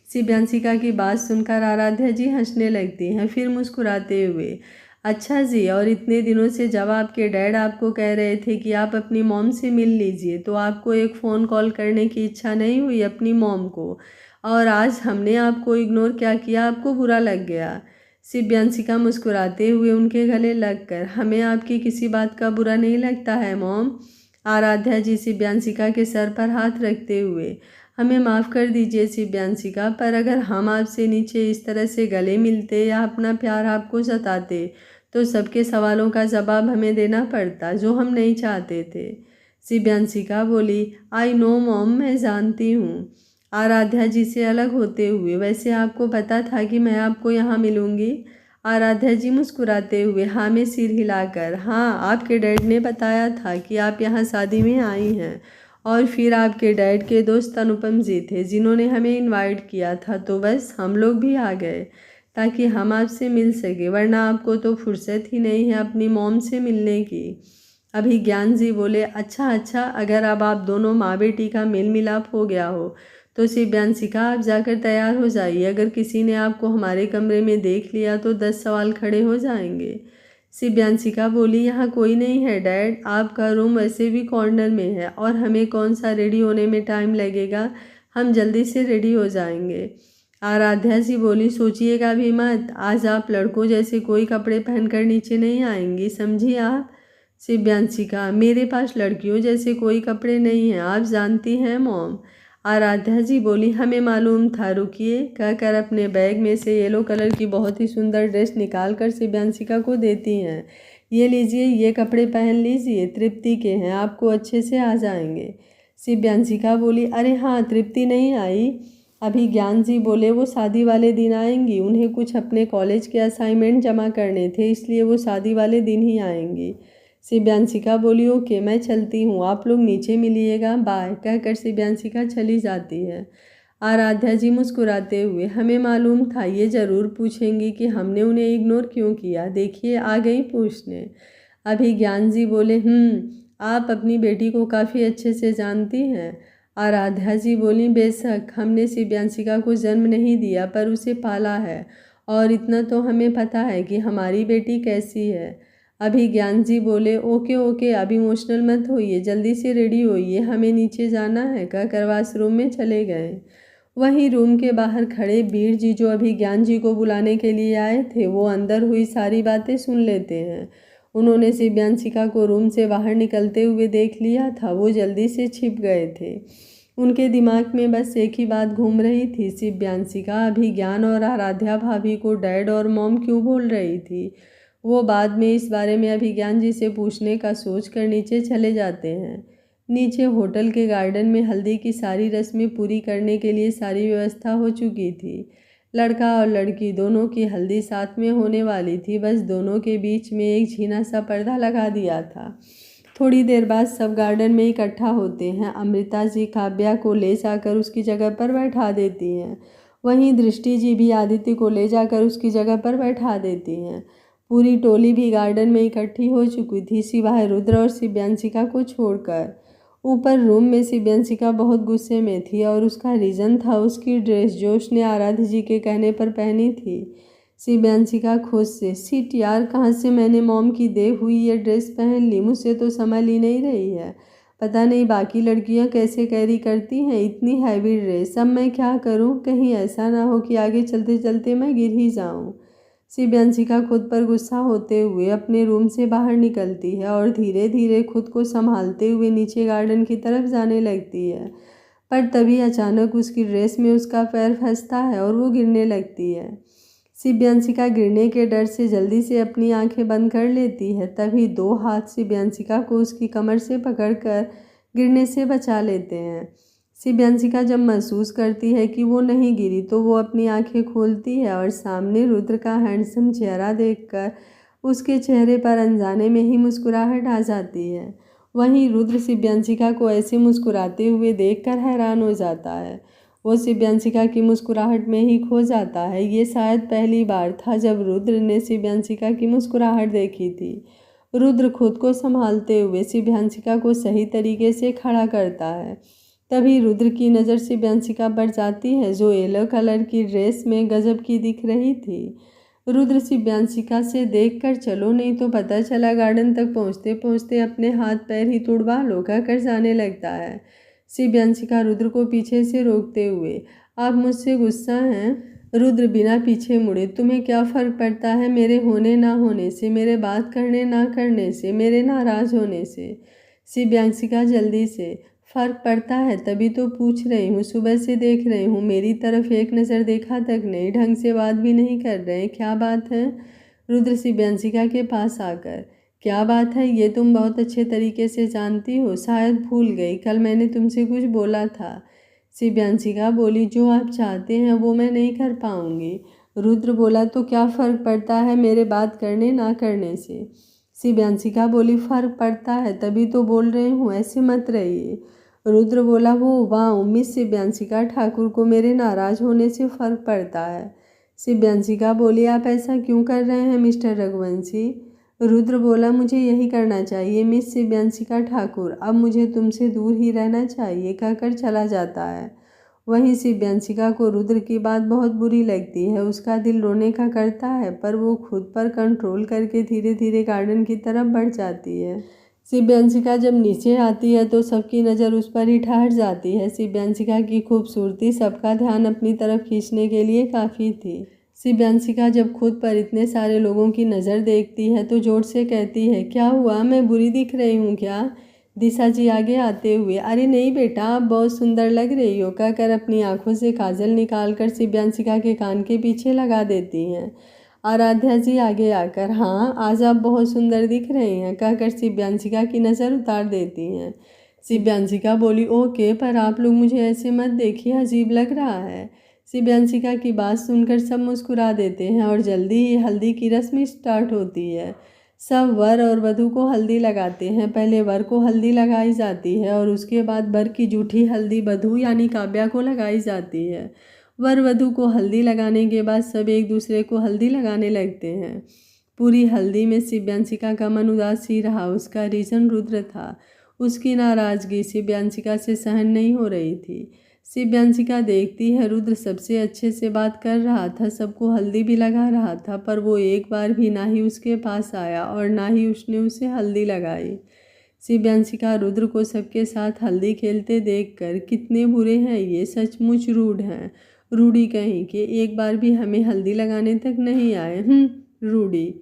[SPEAKER 1] शिव्यांशिका की बात सुनकर आराध्या जी हंसने लगती हैं, फिर मुस्कुराते हुए, अच्छा जी, और इतने दिनों से जब आपके डैड आपको कह रहे थे कि आप अपनी मॉम से मिल लीजिए तो आपको एक फ़ोन कॉल करने की इच्छा नहीं हुई अपनी मॉम को, और आज हमने आपको इग्नोर क्या किया, आपको बुरा लग गया। शिव्यांशिका मुस्कुराते हुए उनके गले लगकर, हमें आपकी किसी बात का बुरा नहीं लगता है मॉम। आराध्या जी शिव्यांशिका के सर पर हाथ रखते हुए, हमें माफ़ कर दीजिए शिव्यांशिका, पर अगर हम आपसे नीचे इस तरह से गले मिलते या अपना प्यार आपको जताते तो सबके सवालों का जवाब हमें देना पड़ता जो हम नहीं चाहते थे। शिव्यांशिका बोली, आई नो मॉम, मैं जानती हूँ। आराध्या जी से अलग होते हुए, वैसे आपको पता था कि मैं आपको यहाँ मिलूँगी? आराध्या जी मुस्कुराते हुए, हाँ में सिर हिलाकर, हाँ, आपके डैड ने बताया था कि आप यहाँ शादी में आई हैं, और फिर आपके डैड के दोस्त अनुपम जी थे जिन्होंने हमें इनवाइट किया था, तो बस हम लोग भी आ गए ताकि हम आपसे मिल सके, वरना आपको तो फुर्सत ही नहीं है अपनी मॉम से मिलने की। अभिज्ञान जी बोले, अच्छा अच्छा, अगर अब आप दोनों माँ बेटी का मेल मिलाप हो गया हो तो शिव्यांशिका आप जाकर तैयार हो जाइए, अगर किसी ने आपको हमारे कमरे में देख लिया तो 10 सवाल खड़े हो जाएंगे। शिव्यांशिका बोली, यहाँ कोई नहीं है डैड, आपका रूम वैसे भी कॉर्नर में है और हमें कौन सा रेडी होने में टाइम लगेगा, हम जल्दी से रेडी हो जाएंगे। आराध्या जी बोली, सोचिएगा भी मत, आज आप लड़कों जैसे कोई कपड़े पहनकर नीचे नहीं आएंगी, समझी आप? शिव्यांशिका, मेरे पास लड़कियों जैसे कोई कपड़े नहीं हैं, आप जानती हैं मॉम। आराध्या जी बोली, हमें मालूम था, रुकिए, कहकर अपने बैग में से येलो कलर की बहुत ही सुंदर ड्रेस निकाल कर शिव्यांशिका को देती हैं, ये लीजिए, ये कपड़े पहन लीजिए, तृप्ति के हैं, आपको अच्छे से आ जाएंगे। शिव्यांशिका बोली, अरे हाँ, तृप्ति नहीं आई? अभिज्ञान जी बोले, वो शादी वाले दिन आएंगी, उन्हें कुछ अपने कॉलेज के असाइनमेंट जमा करने थे, इसलिए वो शादी वाले दिन ही आएंगी। शिव्यांशिका बोली, ओके, मैं चलती हूँ, आप लोग नीचे मिलिएगा, बाय, कहकर शिव्यांशिका चली जाती है। आराध्या जी मुस्कुराते हुए, हमें मालूम था ये ज़रूर पूछेंगी कि हमने उन्हें इग्नोर क्यों किया, देखिए आ गई पूछने। अभिज्ञान जी बोले, आप अपनी बेटी को काफ़ी अच्छे से जानती हैं। आराध्या जी बोली, बेशक, हमने शिव्यांशिका को जन्म नहीं दिया पर उसे पाला है, और इतना तो हमें पता है कि हमारी बेटी कैसी है। अभिज्ञान जी बोले, ओके ओके, अब इमोशनल मत होइए, जल्दी से रेडी होइए, हमें नीचे जाना है, कहकर वॉशरूम में चले गए। वहीं रूम के बाहर खड़े वीर जी, जो अभिज्ञान जी को बुलाने के लिए आए थे, वो अंदर हुई सारी बातें सुन लेते हैं। उन्होंने शिव्यांशिका को रूम से बाहर निकलते हुए देख लिया था, वो जल्दी से छिप गए थे। उनके दिमाग में बस एक ही बात घूम रही थी, शिव्यांशिका अभिज्ञान और आराध्या भाभी को डैड और मॉम क्यों बोल रही थी। वो बाद में इस बारे में अभिज्ञान जी से पूछने का सोच कर नीचे चले जाते हैं। नीचे होटल के गार्डन में हल्दी की सारी रस्में पूरी करने के लिए सारी व्यवस्था हो चुकी थी। लड़का और लड़की दोनों की हल्दी साथ में होने वाली थी, बस दोनों के बीच में एक झीना सा पर्दा लगा दिया था। थोड़ी देर बाद सब गार्डन में इकट्ठा होते हैं। अमृता जी काव्या को ले जाकर उसकी जगह पर बैठा देती हैं, वहीं दृष्टि जी भी आदित्य को ले जाकर उसकी जगह पर बैठा देती हैं। पूरी टोली भी गार्डन में इकट्ठी हो चुकी थी, सिवाय रुद्र और शिव्यांशिका को छोड़कर। ऊपर रूम में शिव्यांशिका बहुत गुस्से में थी और उसका रीज़न था उसकी ड्रेस जो उसने आराध्य जी के कहने पर पहनी थी। शिव्यांशिका खुद से, सीट यार, कहाँ से मैंने मॉम की दे हुई ये ड्रेस पहन ली, मुझसे तो संभल ही नहीं रही है। पता नहीं बाकी लड़कियां कैसे कैरी करती हैं इतनी हैवी ड्रेस, अब मैं क्या करूं, कहीं ऐसा ना हो कि आगे चलते चलते मैं गिर ही जाऊं। शिव्यांशिका खुद पर गुस्सा होते हुए अपने रूम से बाहर निकलती है और धीरे धीरे खुद को संभालते हुए नीचे गार्डन की तरफ जाने लगती है, पर तभी अचानक उसकी ड्रेस में उसका पैर फंसता है और वो गिरने लगती है। शिव्यांशिका गिरने के डर से जल्दी से अपनी आंखें बंद कर लेती है, तभी दो हाथ शिव्यांशिका को उसकी कमर से पकड़कर गिरने से बचा लेते हैं। शिव्यांशिका जब महसूस करती है कि वो नहीं गिरी तो वो अपनी आंखें खोलती है और सामने रुद्र का हैंडसम चेहरा देखकर उसके चेहरे पर अनजाने में ही मुस्कुराहट आ जाती है। वहीं रुद्र शिव्यांशिका को ऐसे मुस्कुराते हुए देखकर हैरान हो जाता है। वो शिव्यांशिका की मुस्कुराहट में ही खो जाता है। ये शायद पहली बार था जब रुद्र ने शिव्यांशिका की मुस्कुराहट देखी थी। रुद्र खुद को संभालते हुए शिव्यांशिका को सही तरीके से खड़ा करता है। तभी रुद्र की नज़र शिव्यांशिका पर जाती है जो येलो कलर की ड्रेस में गजब की दिख रही थी। रुद्र शिव्यांशिका से देखकर चलो नहीं तो पता चला गार्डन तक पहुँचते पहुँचते अपने हाथ पैर ही तुड़वा लो कर जाने लगता है। शिव्यांशिका रुद्र को पीछे से रोकते हुए, आप मुझसे गुस्सा हैं? रुद्र बिना पीछे मुड़े, तुम्हें क्या फ़र्क पड़ता है मेरे होने ना होने से, मेरे बात करने ना करने से, मेरे नाराज़ होने से? शिव्यांशिका जल्दी से, फ़र्क पड़ता है तभी तो पूछ रही हूँ, सुबह से देख रही हूँ, मेरी तरफ एक नज़र देखा तक नहीं, ढंग से बात भी नहीं कर रहे, क्या बात है? रुद्र शिव्यांशिका के पास आकर, क्या बात है ये तुम बहुत अच्छे तरीके से जानती हो, शायद भूल गई, कल मैंने तुमसे कुछ बोला था। शिव्यांशिका बोली, जो आप चाहते हैं वो मैं नहीं कर पाऊँगी। रुद्र बोला, तो क्या फ़र्क पड़ता है मेरे बात करने ना करने से? शिव्यांशिका बोली, फ़र्क पड़ता है तभी तो बोल रही हूँ, ऐसे मत रहिए। रुद्र बोला, वो वाह, मिस शिव्यांशिका ठाकुर को मेरे नाराज़ होने से फ़र्क पड़ता है। शिव्यांशिका बोली, आप ऐसा क्यों कर रहे हैं मिस्टर रघुवंशी? रुद्र बोला, मुझे यही करना चाहिए मिस शिव्यांशिका ठाकुर, अब मुझे तुमसे दूर ही रहना चाहिए, कहकर चला जाता है। वहीं शिव्यांशिका को रुद्र की बात बहुत बुरी लगती है, उसका दिल रोने का करता है, पर वो खुद पर कंट्रोल करके धीरे धीरे गार्डन की तरफ बढ़ जाती है। शिव्यांशिका जब नीचे आती है तो सबकी नज़र उस पर ही ठहर जाती है। शिव्यांशिका की खूबसूरती सबका ध्यान अपनी तरफ खींचने के लिए काफ़ी थी। शिव्यांशिका जब खुद पर इतने सारे लोगों की नज़र देखती है तो जोर से कहती है, क्या हुआ, मैं बुरी दिख रही हूँ क्या? दिशा जी आगे आते हुए, अरे नहीं बेटा, आप बहुत सुंदर लग रही हो, कहकर अपनी आंखों से काजल निकालकर शिव्यांशिका के कान के पीछे लगा देती हैं। आराध्या जी आगे आकर, हाँ आज आप बहुत सुंदर दिख रही हैं, कहकर शिव्यांशिका की नज़र उतार देती हैं। शिव्यांशिका बोली, ओके, पर आप लोग मुझे ऐसे मत देखिए, अजीब लग रहा है। शिव्यांशिका की बात सुनकर सब मुस्कुरा देते हैं और जल्दी ही हल्दी की रस्म स्टार्ट होती है। सब वर और वधू को हल्दी लगाते हैं। पहले वर को हल्दी लगाई जाती है और उसके बाद वर की जूठी हल्दी वधू यानी काव्या को लगाई जाती है। वर वधू को हल्दी लगाने के बाद सब एक दूसरे को हल्दी लगाने लगते हैं। पूरी हल्दी में शिव्यांशिका का मन उदास ही रहा। उसका रीज़न रुद्र था। उसकी नाराज़गी शिव्यांशिका से सहन नहीं हो रही थी। शिव्यांशिका देखती है रुद्र सबसे अच्छे से बात कर रहा था, सबको हल्दी भी लगा रहा था, पर वो एक बार भी ना ही उसके पास आया और ना ही उसने उसे हल्दी लगाई। शिव्यांशिका रुद्र को सबके साथ हल्दी खेलते देखकर, कितने बुरे हैं ये, सचमुच रूड हैं, रूडी कहीं के, एक बार भी हमें हल्दी लगाने तक नहीं आए, रूडी।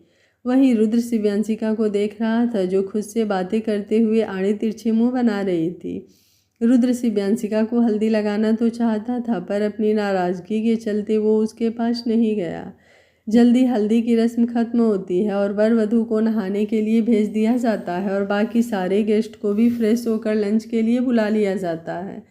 [SPEAKER 1] वहीं रुद्र शिव्यांशिका को देख रहा था जो खुद से बातें करते हुए आड़े तिरछे मुँह बना रही थी। रुद्र शिव्यांशिका को हल्दी लगाना तो चाहता था, पर अपनी नाराज़गी के चलते वो उसके पास नहीं गया। जल्दी हल्दी की रस्म खत्म होती है और वर वधू को नहाने के लिए भेज दिया जाता है और बाकी सारे गेस्ट को भी फ्रेश होकर लंच के लिए बुला लिया जाता है।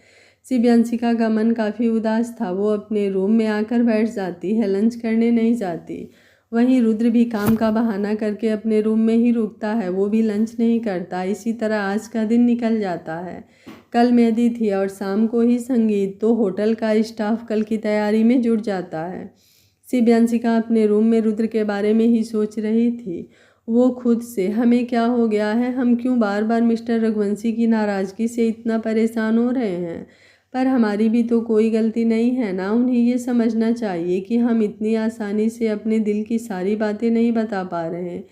[SPEAKER 1] शिव्यांशिका का मन काफ़ी उदास था। वो अपने रूम में आकर बैठ जाती है, लंच करने नहीं जाती। वहीं रुद्र भी काम का बहाना करके अपने रूम में ही रुकता है, वो भी लंच नहीं करता। इसी तरह आज का दिन निकल जाता है। कल मेहंदी थी और शाम को ही संगीत, तो होटल का स्टाफ कल की तैयारी में जुट जाता है। शिव्यांशिका अपने रूम में रुद्र के बारे में ही सोच रही थी। वो खुद से, हमें क्या हो गया है, हम क्यों बार बार मिस्टर रघुवंशी की नाराज़गी से इतना परेशान हो रहे हैं? पर हमारी भी तो कोई गलती नहीं है ना। उन्हें ये समझना चाहिए कि हम इतनी आसानी से अपने दिल की सारी बातें नहीं बता पा रहे हैं।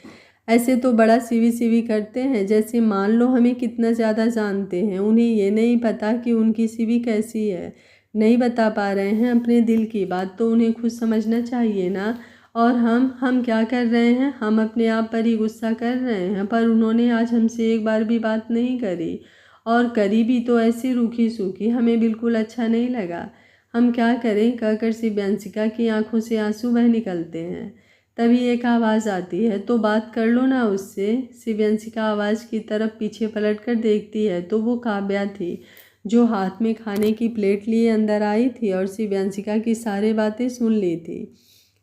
[SPEAKER 1] ऐसे तो बड़ा सीवी सीवी करते हैं जैसे मान लो हमें कितना ज़्यादा जानते हैं। उन्हें ये नहीं पता कि उनकी सीवी कैसी है, नहीं बता पा रहे हैं अपने दिल की बात, तो उन्हें खुद समझना चाहिए ना। और हम क्या कर रहे हैं, हम अपने आप पर ही गुस्सा कर रहे हैं। पर उन्होंने आज हमसे एक बार भी बात नहीं करी, और करी भी तो ऐसी रूखी सूखी, हमें बिल्कुल अच्छा नहीं लगा। हम क्या करें, कहकर शिव्यांशिका की आंखों से आंसू बह निकलते हैं। तभी एक आवाज़ आती है, तो बात कर लो ना उससे। शिव्यांशिका आवाज़ की तरफ पीछे पलट कर देखती है तो वो काव्या थी, जो हाथ में खाने की प्लेट लिए अंदर आई थी और शिव्यांशिका की सारी बातें सुन ली थी।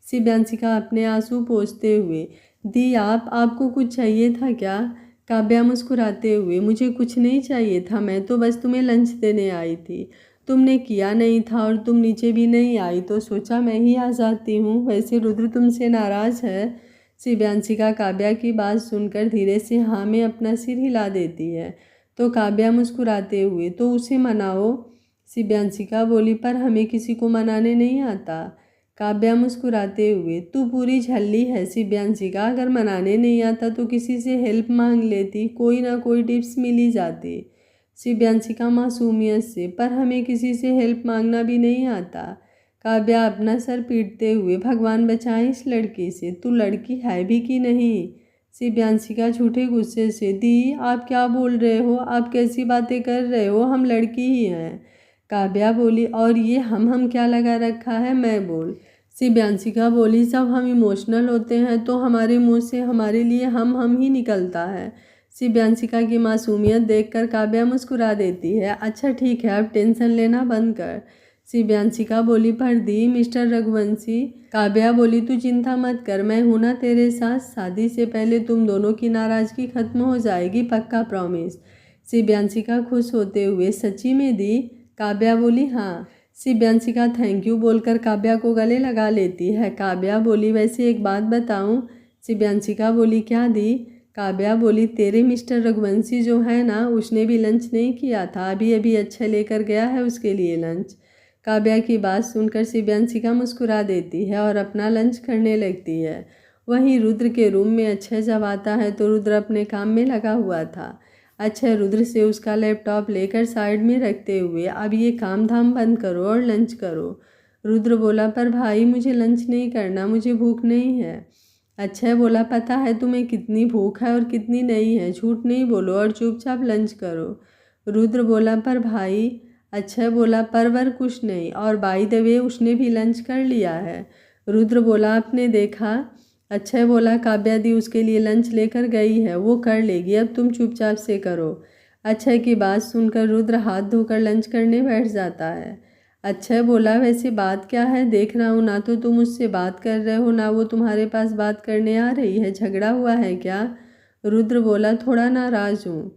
[SPEAKER 1] शिव्यांशिका अपने आंसू पोंछते हुए, दी आपको कुछ चाहिए था क्या? काव्या मुस्कुराते हुए, मुझे कुछ नहीं चाहिए था, मैं तो बस तुम्हें लंच देने आई थी। तुमने किया नहीं था और तुम नीचे भी नहीं आई तो सोचा मैं ही आ जाती हूँ। वैसे रुद्र तुमसे नाराज़ है? शिव्यांशिका काव्या की बात सुनकर धीरे से हाँ में अपना सिर हिला देती है। तो काव्या मुस्कुराते हुए, तो उसे मनाओ। शिव्यांशिका बोली, पर हमें किसी को मनाने नहीं आता। काव्या मुस्कुराते हुए, तू पूरी झल्ली है शिव्यांशिका, अगर मनाने नहीं आता तो किसी से हेल्प मांग लेती, कोई ना कोई टिप्स मिल ही जाती। शिव्यांशिका मासूमियत से, पर हमें किसी से हेल्प मांगना भी नहीं आता। काव्या अपना सर पीटते हुए, भगवान बचाए इस लड़की से, तू लड़की है भी कि नहीं? शिव्यांशिका झूठे गुस्से से, दी आप क्या बोल रहे हो, आप कैसी बातें कर रहे हो, हम लड़की ही हैं। काव्या बोली, और ये हम क्या लगा रखा है, मैं बोल। शिव्यांशिका बोली, जब हम इमोशनल होते हैं तो हमारे मुंह से हमारे लिए हम ही निकलता है। शिव्यांशिका की मासूमियत देखकर काव्या मुस्कुरा देती है, अच्छा ठीक है, अब टेंशन लेना बंद कर। शिव्यांशिका बोली, पर दी मिस्टर रघुवंशी। काव्या बोली, तू चिंता मत कर, मैं हूं ना तेरे साथ, शादी से पहले तुम दोनों की नाराज़गी खत्म हो जाएगी, पक्का प्रॉमिस। शिव्यांशिका खुश होते हुए, सच्ची में दी? काव्या बोली, हाँ। शिव्यांशिका थैंक यू बोलकर काव्या को गले लगा लेती है। काव्या बोली, वैसे एक बात बताऊं? शिव्यांशिका बोली, क्या दी? काव्या बोली, तेरे मिस्टर रघुवंशी जो है ना, उसने भी लंच नहीं किया था, अभी अभी अच्छा लेकर गया है उसके लिए लंच। काव्या की बात सुनकर शिव्यांशिका मुस्कुरा देती है और अपना लंच करने लगती है। वहीं रुद्र के रूम में अक्षय जब आता है तो रुद्र अपने काम में लगा हुआ था। अक्षय रुद्र से उसका लैपटॉप लेकर साइड में रखते हुए, अब ये काम धाम बंद करो और लंच करो। रुद्र बोला, पर भाई मुझे लंच नहीं करना, मुझे भूख नहीं है। अक्षय बोला, पता है तुम्हें कितनी भूख है और कितनी नहीं है, झूठ नहीं बोलो और चुपचाप लंच करो। रुद्र बोला, पर भाई। अक्षय बोला, परवर कुछ नहीं, और बाय द वे उसने भी लंच कर लिया है। रुद्र बोला, आपने देखा? अक्षय बोला, काव्या दी उसके लिए लंच लेकर गई है, वो कर लेगी, अब तुम चुपचाप से करो। अक्षय की बात सुनकर रुद्र हाथ धोकर लंच करने बैठ जाता है। अक्षय बोला, वैसे बात क्या है, देख रहा हूँ ना तो तुम मुझसे बात कर रहे हो ना वो तुम्हारे पास बात करने आ रही है, झगड़ा हुआ है क्या? रुद्र बोला, थोड़ा नाराज़ हूँ।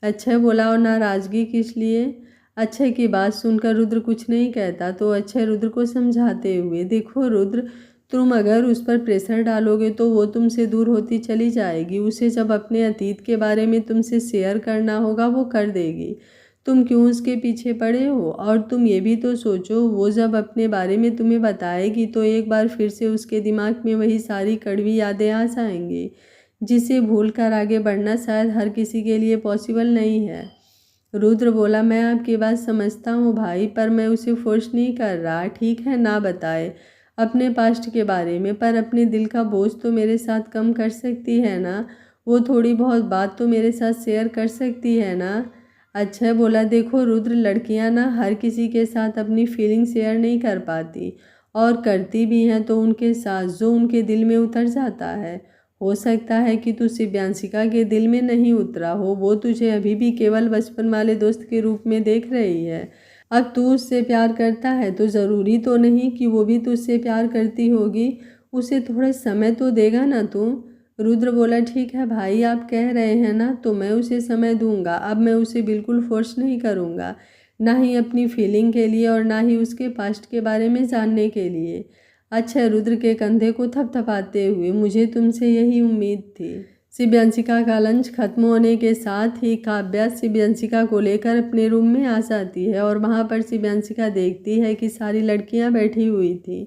[SPEAKER 1] अक्षय बोला, और नाराज़गी किस लिए? अक्षय की बात सुनकर रुद्र कुछ नहीं कहता तो अक्षय रुद्र को समझाते हुए, देखो रुद्र, तुम अगर उस पर प्रेशर डालोगे तो वो तुमसे दूर होती चली जाएगी, उसे जब अपने अतीत के बारे में तुमसे शेयर करना होगा वो कर देगी, तुम क्यों उसके पीछे पड़े हो? और तुम ये भी तो सोचो, वो जब अपने बारे में तुम्हें बताएगी तो एक बार फिर से उसके दिमाग में वही सारी कड़वी यादें आ जाएंगी, जिसे भूल कर आगे बढ़ना शायद हर किसी के लिए पॉसिबल नहीं है। रुद्र बोला, मैं आपकी बात समझता हूँ भाई, पर मैं उसे फोर्स नहीं कर रहा, ठीक है ना बताए अपने पास्ट के बारे में, पर अपने दिल का बोझ तो मेरे साथ कम कर सकती है ना, वो थोड़ी बहुत बात तो मेरे साथ शेयर कर सकती है ना। अच्छा बोला, देखो रुद्र, लड़कियां ना हर किसी के साथ अपनी फीलिंग शेयर नहीं कर पाती, और करती भी हैं तो उनके साथ जो उनके दिल में उतर जाता है। हो सकता है कि तू शिव्यांशिका के दिल में नहीं उतरा हो, वो तुझे अभी भी केवल बचपन वाले दोस्त के रूप में देख रही है। अब तू उससे प्यार करता है तो ज़रूरी तो नहीं कि वो भी तुझसे प्यार करती होगी, उसे थोड़ा समय तो देगा ना तू। रुद्र बोला, ठीक है भाई, आप कह रहे हैं ना तो मैं उसे समय दूंगा, अब मैं उसे बिल्कुल फोर्स नहीं करूंगा, ना ही अपनी फीलिंग के लिए और ना ही उसके पास्ट के बारे में जानने के लिए। अच्छा, रुद्र के कंधे को थपथपाते हुए, मुझे तुमसे यही उम्मीद थी। शिव्यांशिका का लंच खत्म होने के साथ ही काव्या शिव्यांशिका को लेकर अपने रूम में आ जाती है और वहाँ पर शिव्यांशिका देखती है कि सारी लड़कियाँ बैठी हुई थी।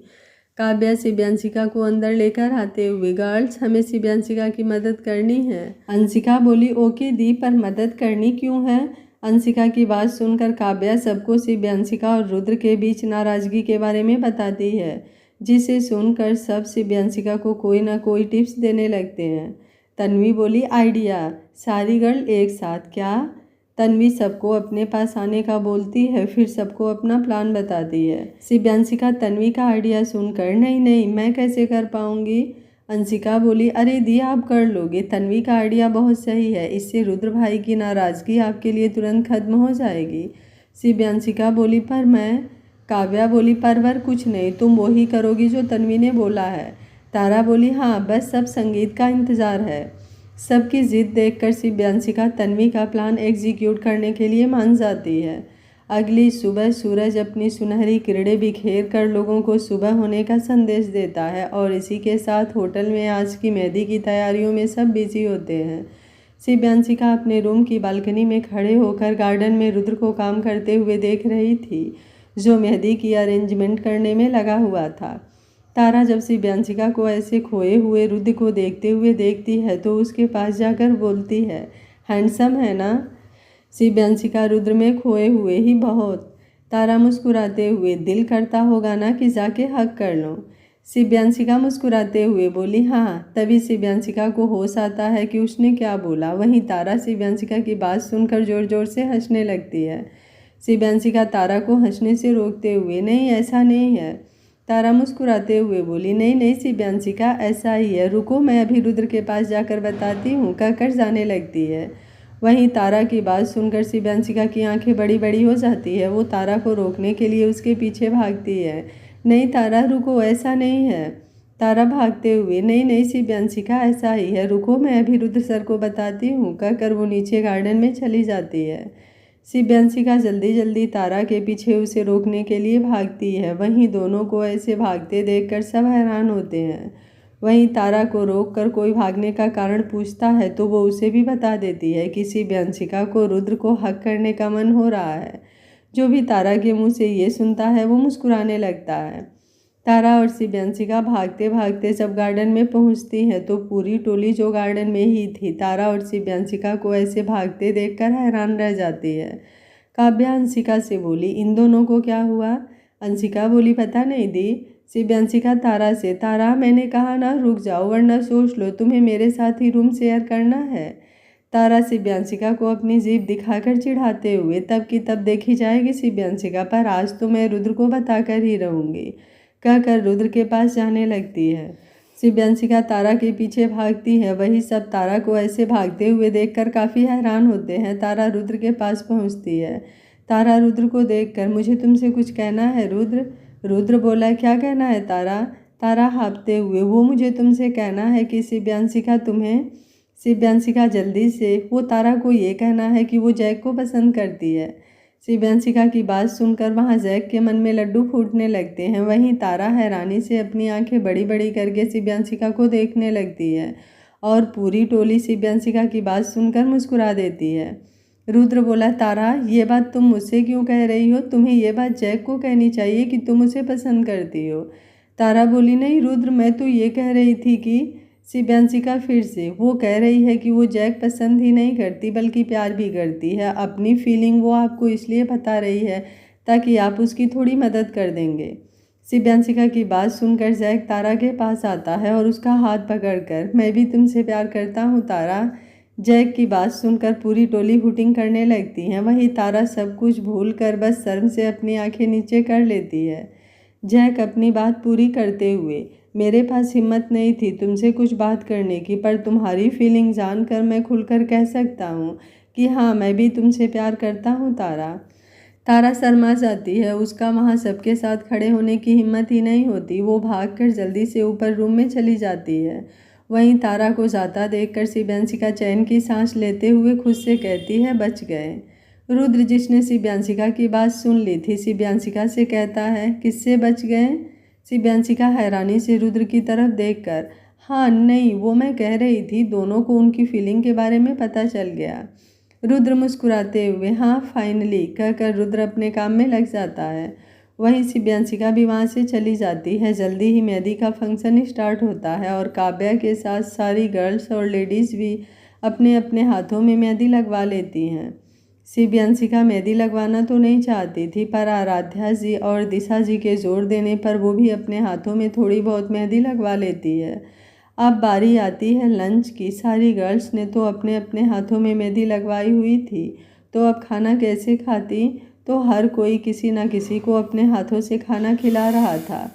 [SPEAKER 1] काव्या शिव्यांशिका को अंदर लेकर आते हुए, गर्ल्स, हमें शिव्यांशिका की मदद करनी है। अंशिका बोली, ओके दी, पर मदद करनी क्यों है? अंशिका की बात सुनकर काव्या सबको शिव्यांशिका और रुद्र के बीच नाराज़गी के बारे में बताती है, जिसे सुनकर सब शिव्यांशिका को कोई ना कोई टिप्स देने लगते हैं। तन्वी बोली, आइडिया, सारी गर्ल एक साथ क्या? तन्वी सबको अपने पास आने का बोलती है, फिर सबको अपना प्लान बताती है। शिव्यांशिका तन्वी का आइडिया सुनकर, नहीं नहीं, मैं कैसे कर पाऊंगी? अंशिका बोली, अरे दिया, आप कर लोगे, तन्वी का आइडिया बहुत सही है, इससे रुद्र भाई की नाराज़गी आपके लिए तुरंत खत्म हो जाएगी। शिव्यांशिका बोली पर मैं। काव्या बोली परवर कुछ नहीं, तुम वही करोगी जो तन्वी ने बोला है। तारा बोली हाँ, बस सब संगीत का इंतज़ार है। सबकी जिद देखकर शिव्यांशिका तन्वी का प्लान एग्जीक्यूट करने के लिए मान जाती है। अगली सुबह सूरज अपनी सुनहरी किरणें बिखेर कर लोगों को सुबह होने का संदेश देता है और इसी के साथ होटल में आज की मेहंदी की तैयारियों में सब बिजी होते हैं। शिव्यांशिका अपने रूम की बालकनी में खड़े होकर गार्डन में रुद्र को काम करते हुए देख रही थी, जो मेहंदी की अरेंजमेंट करने में लगा हुआ था। तारा जब शिव्यांशिका को ऐसे खोए हुए रुद्र को देखते हुए देखती है तो उसके पास जाकर बोलती है, हैंडसम है ना? शिव्यांशिका रुद्र में खोए हुए ही बहुत। तारा मुस्कुराते हुए, दिल करता होगा ना कि जाके हक कर लो। शिव्यांशिका मुस्कुराते हुए बोली हाँ। तभी शिव्यांशिका को होश आता है कि उसने क्या बोला। वहीं तारा शिव्यांशिका की बात सुनकर जोर जोर से हंसने लगती है। शिव्यांशिका तारा को हंसने से रोकते हुए, नहीं ऐसा नहीं है। तारा मुस्कुराते हुए बोली, नहीं नहीं शिव्यांशिका, ऐसा ही है, रुको मैं अभी रुद्र के पास जाकर बताती हूँ, कहकर जाने लगती है। वहीं तारा की बात सुनकर शिव्यांशिका की आंखें बड़ी बड़ी हो जाती है। वो तारा को रोकने के लिए उसके पीछे भागती है। नहीं तारा रुको, ऐसा नहीं है। तारा भागते हुए, नहीं नहीं शिव्यांशिका, ऐसा ही है, रुको मैं अभी रुद्र सर को बताती हूँ, कहकर वो नीचे गार्डन में चली जाती है। शिव्यांशिका जल्दी जल्दी तारा के पीछे उसे रोकने के लिए भागती है। वहीं दोनों को ऐसे भागते देखकर सब हैरान होते हैं। वहीं तारा को रोककर कोई भागने का कारण पूछता है तो वो उसे भी बता देती है कि शिव्यांशिका को रुद्र को हक करने का मन हो रहा है। जो भी तारा के मुंह से ये सुनता है वो मुस्कुराने लगता है। तारा और शिव्यांशिका भागते भागते जब गार्डन में पहुंचती हैं तो पूरी टोली जो गार्डन में ही थी तारा और शिव्यांशिका को ऐसे भागते देखकर हैरान रह जाती है। काव्या अंशिका से बोली, इन दोनों को क्या हुआ? अंशिका बोली, पता नहीं दी। शिव्यांशिका तारा से, तारा मैंने कहा ना रुक जाओ वरना सोच लो तुम्हें मेरे साथ ही रूम शेयर करना है। तारा शिव्यांशिका को अपनी जीभ दिखाकर चिढ़ाते हुए, तब की तब देखी जाएगी शिव्यांशिका, पर आज तो मैं रुद्र को बताकर ही रहूँगी, कहकर रुद्र के पास जाने लगती है। शिव्यांशिका तारा के पीछे भागती है। वही सब तारा को ऐसे भागते हुए देखकर काफ़ी हैरान होते हैं। तारा रुद्र के पास पहुंचती है। तारा रुद्र को देखकर, मुझे तुमसे कुछ कहना है रुद्र। रुद्र बोला, क्या कहना है तारा? तारा हाँफते हुए, वो मुझे तुमसे कहना है कि शिव्यांशिका तुम्हें। शिव्यांशिका जल्दी से, वो तारा को ये कहना है कि वो जैक को पसंद करती है। शिव्यांशिका की बात सुनकर वहाँ जैक के मन में लड्डू फूटने लगते हैं। वहीं तारा हैरानी से अपनी आंखें बड़ी बड़ी करके शिव्यांशिका को देखने लगती है और पूरी टोली शिव्यांशिका की बात सुनकर मुस्कुरा देती है। रुद्र बोला, तारा ये बात तुम मुझसे क्यों कह रही हो? तुम्हें ये बात जैक को कहनी चाहिए कि तुम उसे पसंद करती हो। तारा बोली, नहीं रुद्र, मैं तो ये कह रही थी कि। शिव्यांशिका फिर से, वो कह रही है कि वो जैक पसंद ही नहीं करती बल्कि प्यार भी करती है। अपनी फीलिंग वो आपको इसलिए बता रही है ताकि आप उसकी थोड़ी मदद कर देंगे। शिव्यांशिका की बात सुनकर जैक तारा के पास आता है और उसका हाथ पकड़कर, मैं भी तुमसे प्यार करता हूँ तारा। जैक की बात सुनकर पूरी टोली हुटिंग करने लगती है। वहीं तारा सब कुछ भूल कर बस शर्म से अपनी आंखें नीचे कर लेती है। जैक अपनी बात पूरी करते हुए, मेरे पास हिम्मत नहीं थी तुमसे कुछ बात करने की, पर तुम्हारी फीलिंग जानकर मैं खुलकर कह सकता हूँ कि हाँ मैं भी तुमसे प्यार करता हूँ तारा। तारा शर्मा जाती है। उसका वहाँ सबके साथ खड़े होने की हिम्मत ही नहीं होती। वो भागकर जल्दी से ऊपर रूम में चली जाती है। वहीं तारा को जाता देखकर शिव्यांशिका चैन की सांस लेते हुए खुद से कहती है, बच गए। रुद्र, जिसने शिव्यांशिका की बात सुन ली थी, शिव्यांशिका से कहता है, किससे बच गए? शिव्यांशिका हैरानी से रुद्र की तरफ देखकर, हाँ नहीं, वो मैं कह रही थी दोनों को उनकी फीलिंग के बारे में पता चल गया। रुद्र मुस्कुराते हुए, हाँ फाइनली, कहकर रुद्र अपने काम में लग जाता है। वहीं शिव्यांशिका भी वहाँ से चली जाती है। जल्दी ही मेहंदी का फंक्शन स्टार्ट होता है और काव्या के साथ सारी गर्ल्स और लेडीज़ भी अपने अपने हाथों में मेहंदी लगवा लेती हैं। शिव्यांशिका मेहंदी लगवाना तो नहीं चाहती थी, पर आराध्या जी और दिशा जी के जोर देने पर वो भी अपने हाथों में थोड़ी बहुत मेहंदी लगवा लेती है। अब बारी आती है लंच की। सारी गर्ल्स ने तो अपने अपने हाथों में मेहंदी लगवाई हुई थी, तो अब खाना कैसे खाती? तो हर कोई किसी न किसी को अपने हाथों से खाना खिला रहा था।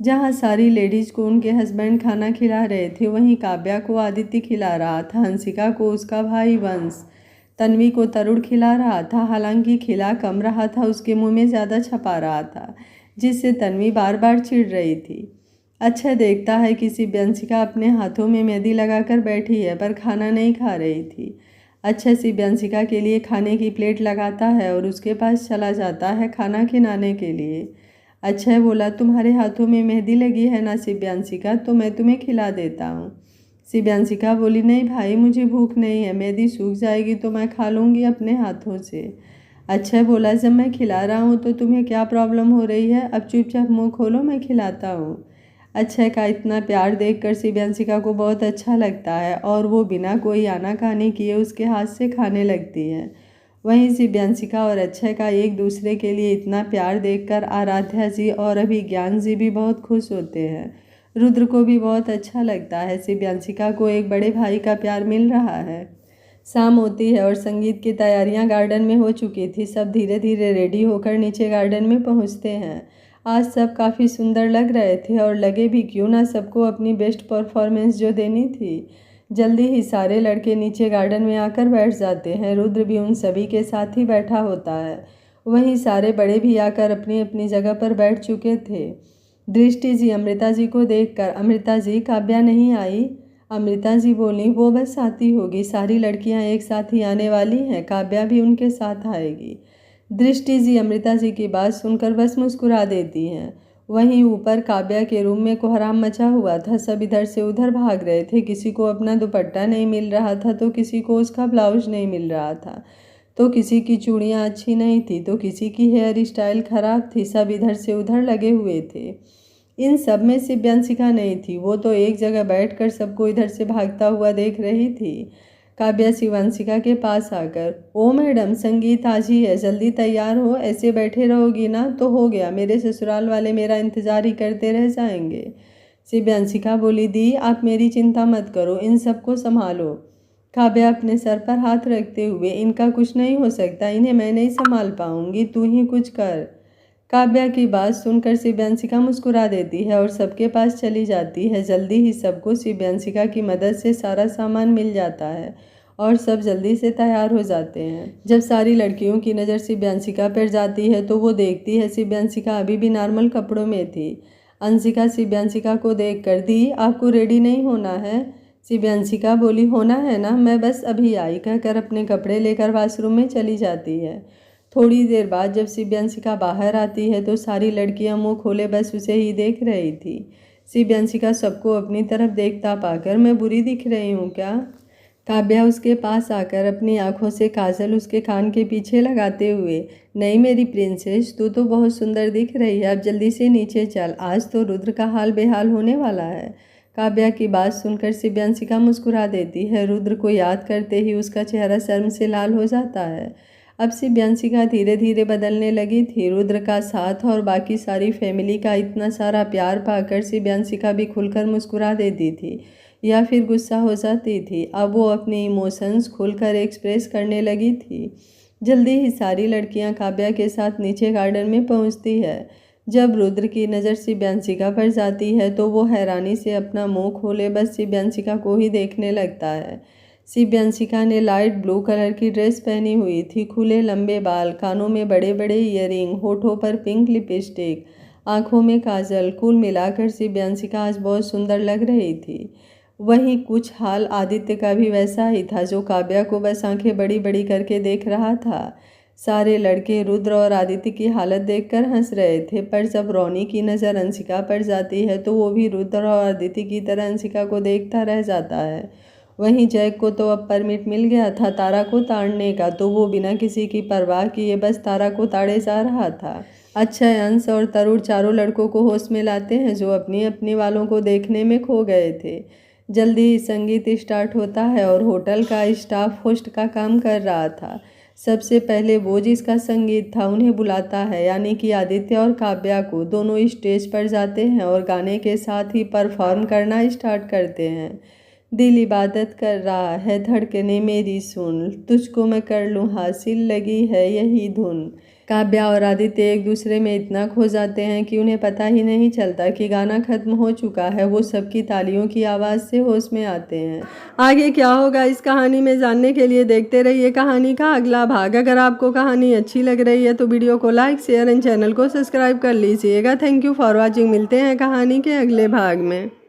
[SPEAKER 1] जहाँ सारी लेडीज़ को उनके हस्बैंड खाना खिला रहे थे, वहीं काव्या को आदित्य खिला रहा था, हंसिका को उसका भाई वंश। तन्वी को तरुण खिला रहा था, हालांकि खिला कम रहा था, उसके मुंह में ज़्यादा छपा रहा था, जिससे तन्वी बार बार चिढ़ रही थी। अच्छा देखता है कि शिव्यांशिका अपने हाथों में मेहंदी लगाकर बैठी है पर खाना नहीं खा रही थी। अच्छा शिव्यांशिका के लिए खाने की प्लेट लगाता है और उसके पास चला जाता है खाना खिलाने के लिए। अक्षय बोला, तुम्हारे हाथों में मेहंदी लगी है ना शिव्यांशिका, तो मैं तुम्हें खिला देता हूँ। शिव्यांशिका बोली, नहीं भाई, मुझे भूख नहीं है, मेहंदी सूख जाएगी तो मैं खा लूँगी अपने हाथों से। अक्षय बोला, जब मैं खिला रहा हूँ तो तुम्हें क्या प्रॉब्लम हो रही है? अब चुपचाप मुँह खोलो, मैं खिलाता हूँ। अक्षय का इतना प्यार देखकर शिव्यांशिका को बहुत अच्छा लगता है और वो बिना कोई आनाकानी किए उसके हाथ से खाने लगती है। वहीं शिव्यांशिका और अक्षय का एक दूसरे के लिए इतना प्यार देखकर आराध्या जी और अभिज्ञान जी भी बहुत खुश होते हैं। रुद्र को भी बहुत अच्छा लगता है, शिव्यांशिका को एक बड़े भाई का प्यार मिल रहा है। शाम होती है और संगीत की तैयारियां गार्डन में हो चुकी थी। सब धीरे धीरे रेडी होकर नीचे गार्डन में पहुंचते हैं। आज सब काफ़ी सुंदर लग रहे थे और लगे भी क्यों ना, सबको अपनी बेस्ट परफॉर्मेंस जो देनी थी। जल्दी ही सारे लड़के नीचे गार्डन में आकर बैठ जाते हैं। रुद्र भी उन सभी के साथ ही बैठा होता है। वहीं सारे बड़े भी आकर अपनी अपनी जगह पर बैठ चुके थे। दृष्टि जी अमृता जी को देखकर, अमृता जी, काव्या नहीं आई? अमृता जी बोली, वो बस आती होगी, सारी लड़कियां एक साथ ही आने वाली हैं, काव्या भी उनके साथ आएगी। दृष्टि जी अमृता जी की बात सुनकर बस मुस्कुरा देती हैं। वहीं ऊपर काव्या के रूम में कोहराम मचा हुआ था। सब इधर से उधर भाग रहे थे। किसी को अपना दुपट्टा नहीं मिल रहा था तो किसी को उसका ब्लाउज नहीं मिल रहा था, तो किसी की चूड़ियाँ अच्छी नहीं थी तो किसी की हेयर स्टाइल खराब थी। सब इधर से उधर लगे हुए थे। इन सब में शिव्यांशिका नहीं थी। वो तो एक जगह बैठकर सबको इधर से भागता हुआ देख रही थी। काव्या शिवांशिका के पास आकर, ओ मैडम, संगीत आज ही है, जल्दी तैयार हो, ऐसे बैठे रहोगी ना तो हो गया, मेरे ससुराल वाले मेरा इंतजार ही करते रह जाएंगे। शिव्यांशिका बोली, दी आप मेरी चिंता मत करो, इन सबको संभालो। काव्या अपने सर पर हाथ रखते हुए, इनका कुछ नहीं हो सकता, इन्हें मैं नहीं संभाल पाऊंगी, तू ही कुछ कर। काव्या की बात सुनकर शिव्यांशिका मुस्कुरा देती है और सबके पास चली जाती है। जल्दी ही सबको शिव्यांशिका की मदद से सारा सामान मिल जाता है और सब जल्दी से तैयार हो जाते हैं। जब सारी लड़कियों की नज़र शिव्यांशिका पर जाती है तो वो देखती है शिव्यांशिका अभी भी नॉर्मल कपड़ों में थी। अंशिका शिव्यांशिका को देख कर, दी आपको रेडी नहीं होना है? शिव्यांशिका बोली, होना है ना, मैं बस अभी आई, कहकर अपने कपड़े लेकर वॉशरूम में चली जाती है। थोड़ी देर बाद जब शिव्यांशिका बाहर आती है तो सारी लड़कियां मुंह खोले बस उसे ही देख रही थी। शिव्यांशिका सबको अपनी तरफ देखता पाकर, मैं बुरी दिख रही हूँ क्या? काव्या उसके पास आकर अपनी आंखों से काजल उसके कान के पीछे लगाते हुए, नहीं मेरी प्रिंसेस, तू तो बहुत सुंदर दिख रही है, अब जल्दी से नीचे चल, आज तो रुद्र का हाल बेहाल होने वाला है। काव्या की बात सुनकर शिव्यांशिका मुस्कुरा देती है। रुद्र को याद करते ही उसका चेहरा शर्म से लाल हो जाता है। अब शिव्यांशिका धीरे धीरे बदलने लगी थी। रुद्र का साथ और बाकी सारी फैमिली का इतना सारा प्यार पाकर शिव्यांशिका भी खुलकर मुस्कुरा देती थी या फिर गुस्सा हो जाती थी। अब वो अपने इमोशंस खुलकर एक्सप्रेस करने लगी थी। जल्दी ही सारी लड़कियां काव्या के साथ नीचे गार्डन में पहुंचती है। जब रुद्र की नज़र शिव्यांशिका पर जाती है तो वो हैरानी से अपना मुंह खोले बस शिव्यांशिका को ही देखने लगता है। शिव्यांशिका ने लाइट ब्लू कलर की ड्रेस पहनी हुई थी। खुले लंबे बाल, कानों में बड़े बड़े ईयरिंग, होठों पर पिंक लिपस्टिक, आंखों में काजल, कुल मिलाकर शिव्यांशिका आज बहुत सुंदर लग रही थी। वहीं कुछ हाल आदित्य का भी वैसा ही था, जो काव्या को बस आंखें बड़ी बड़ी करके देख रहा था। सारे लड़के रुद्र और आदित्य की हालत देखकर हंस रहे थे, पर जब रोनी की नज़र अंशिका पर जाती है तो वो भी रुद्र और आदित्य की तरह अंशिका को देखता रह जाता है। वहीं जैक को तो अब परमिट मिल गया था तारा को ताड़ने का, तो वो बिना किसी की परवाह किए बस तारा को ताड़े जा रहा था। अक्षय, अंश और तरुण चारों लड़कों को होश में लाते हैं जो अपनी अपनी वालों को देखने में खो गए थे। जल्दी ही संगीत स्टार्ट होता है और होटल का स्टाफ होस्ट का काम कर रहा था। सबसे पहले वो जिसका संगीत था उन्हें बुलाता है, यानी कि आदित्य और काव्या को। दोनों स्टेज पर जाते हैं और गाने के साथ ही परफॉर्म करना स्टार्ट करते हैं। दिल इबादत कर रहा है, धड़कने मेरी सुन, तुझको मैं कर लूँ हासिल, लगी है यही धुन। काव्या और आदित्य एक दूसरे में इतना खो जाते हैं कि उन्हें पता ही नहीं चलता कि गाना खत्म हो चुका है। वो सबकी तालियों की आवाज़ से होश में आते हैं। आगे क्या होगा इस कहानी में जानने के लिए देखते रहिए कहानी का अगला भाग। अगर आपको कहानी अच्छी लग रही है तो वीडियो को लाइक, शेयर एंड चैनल को सब्सक्राइब कर लीजिएगा। Thank you for watching. मिलते हैं कहानी के अगले भाग में।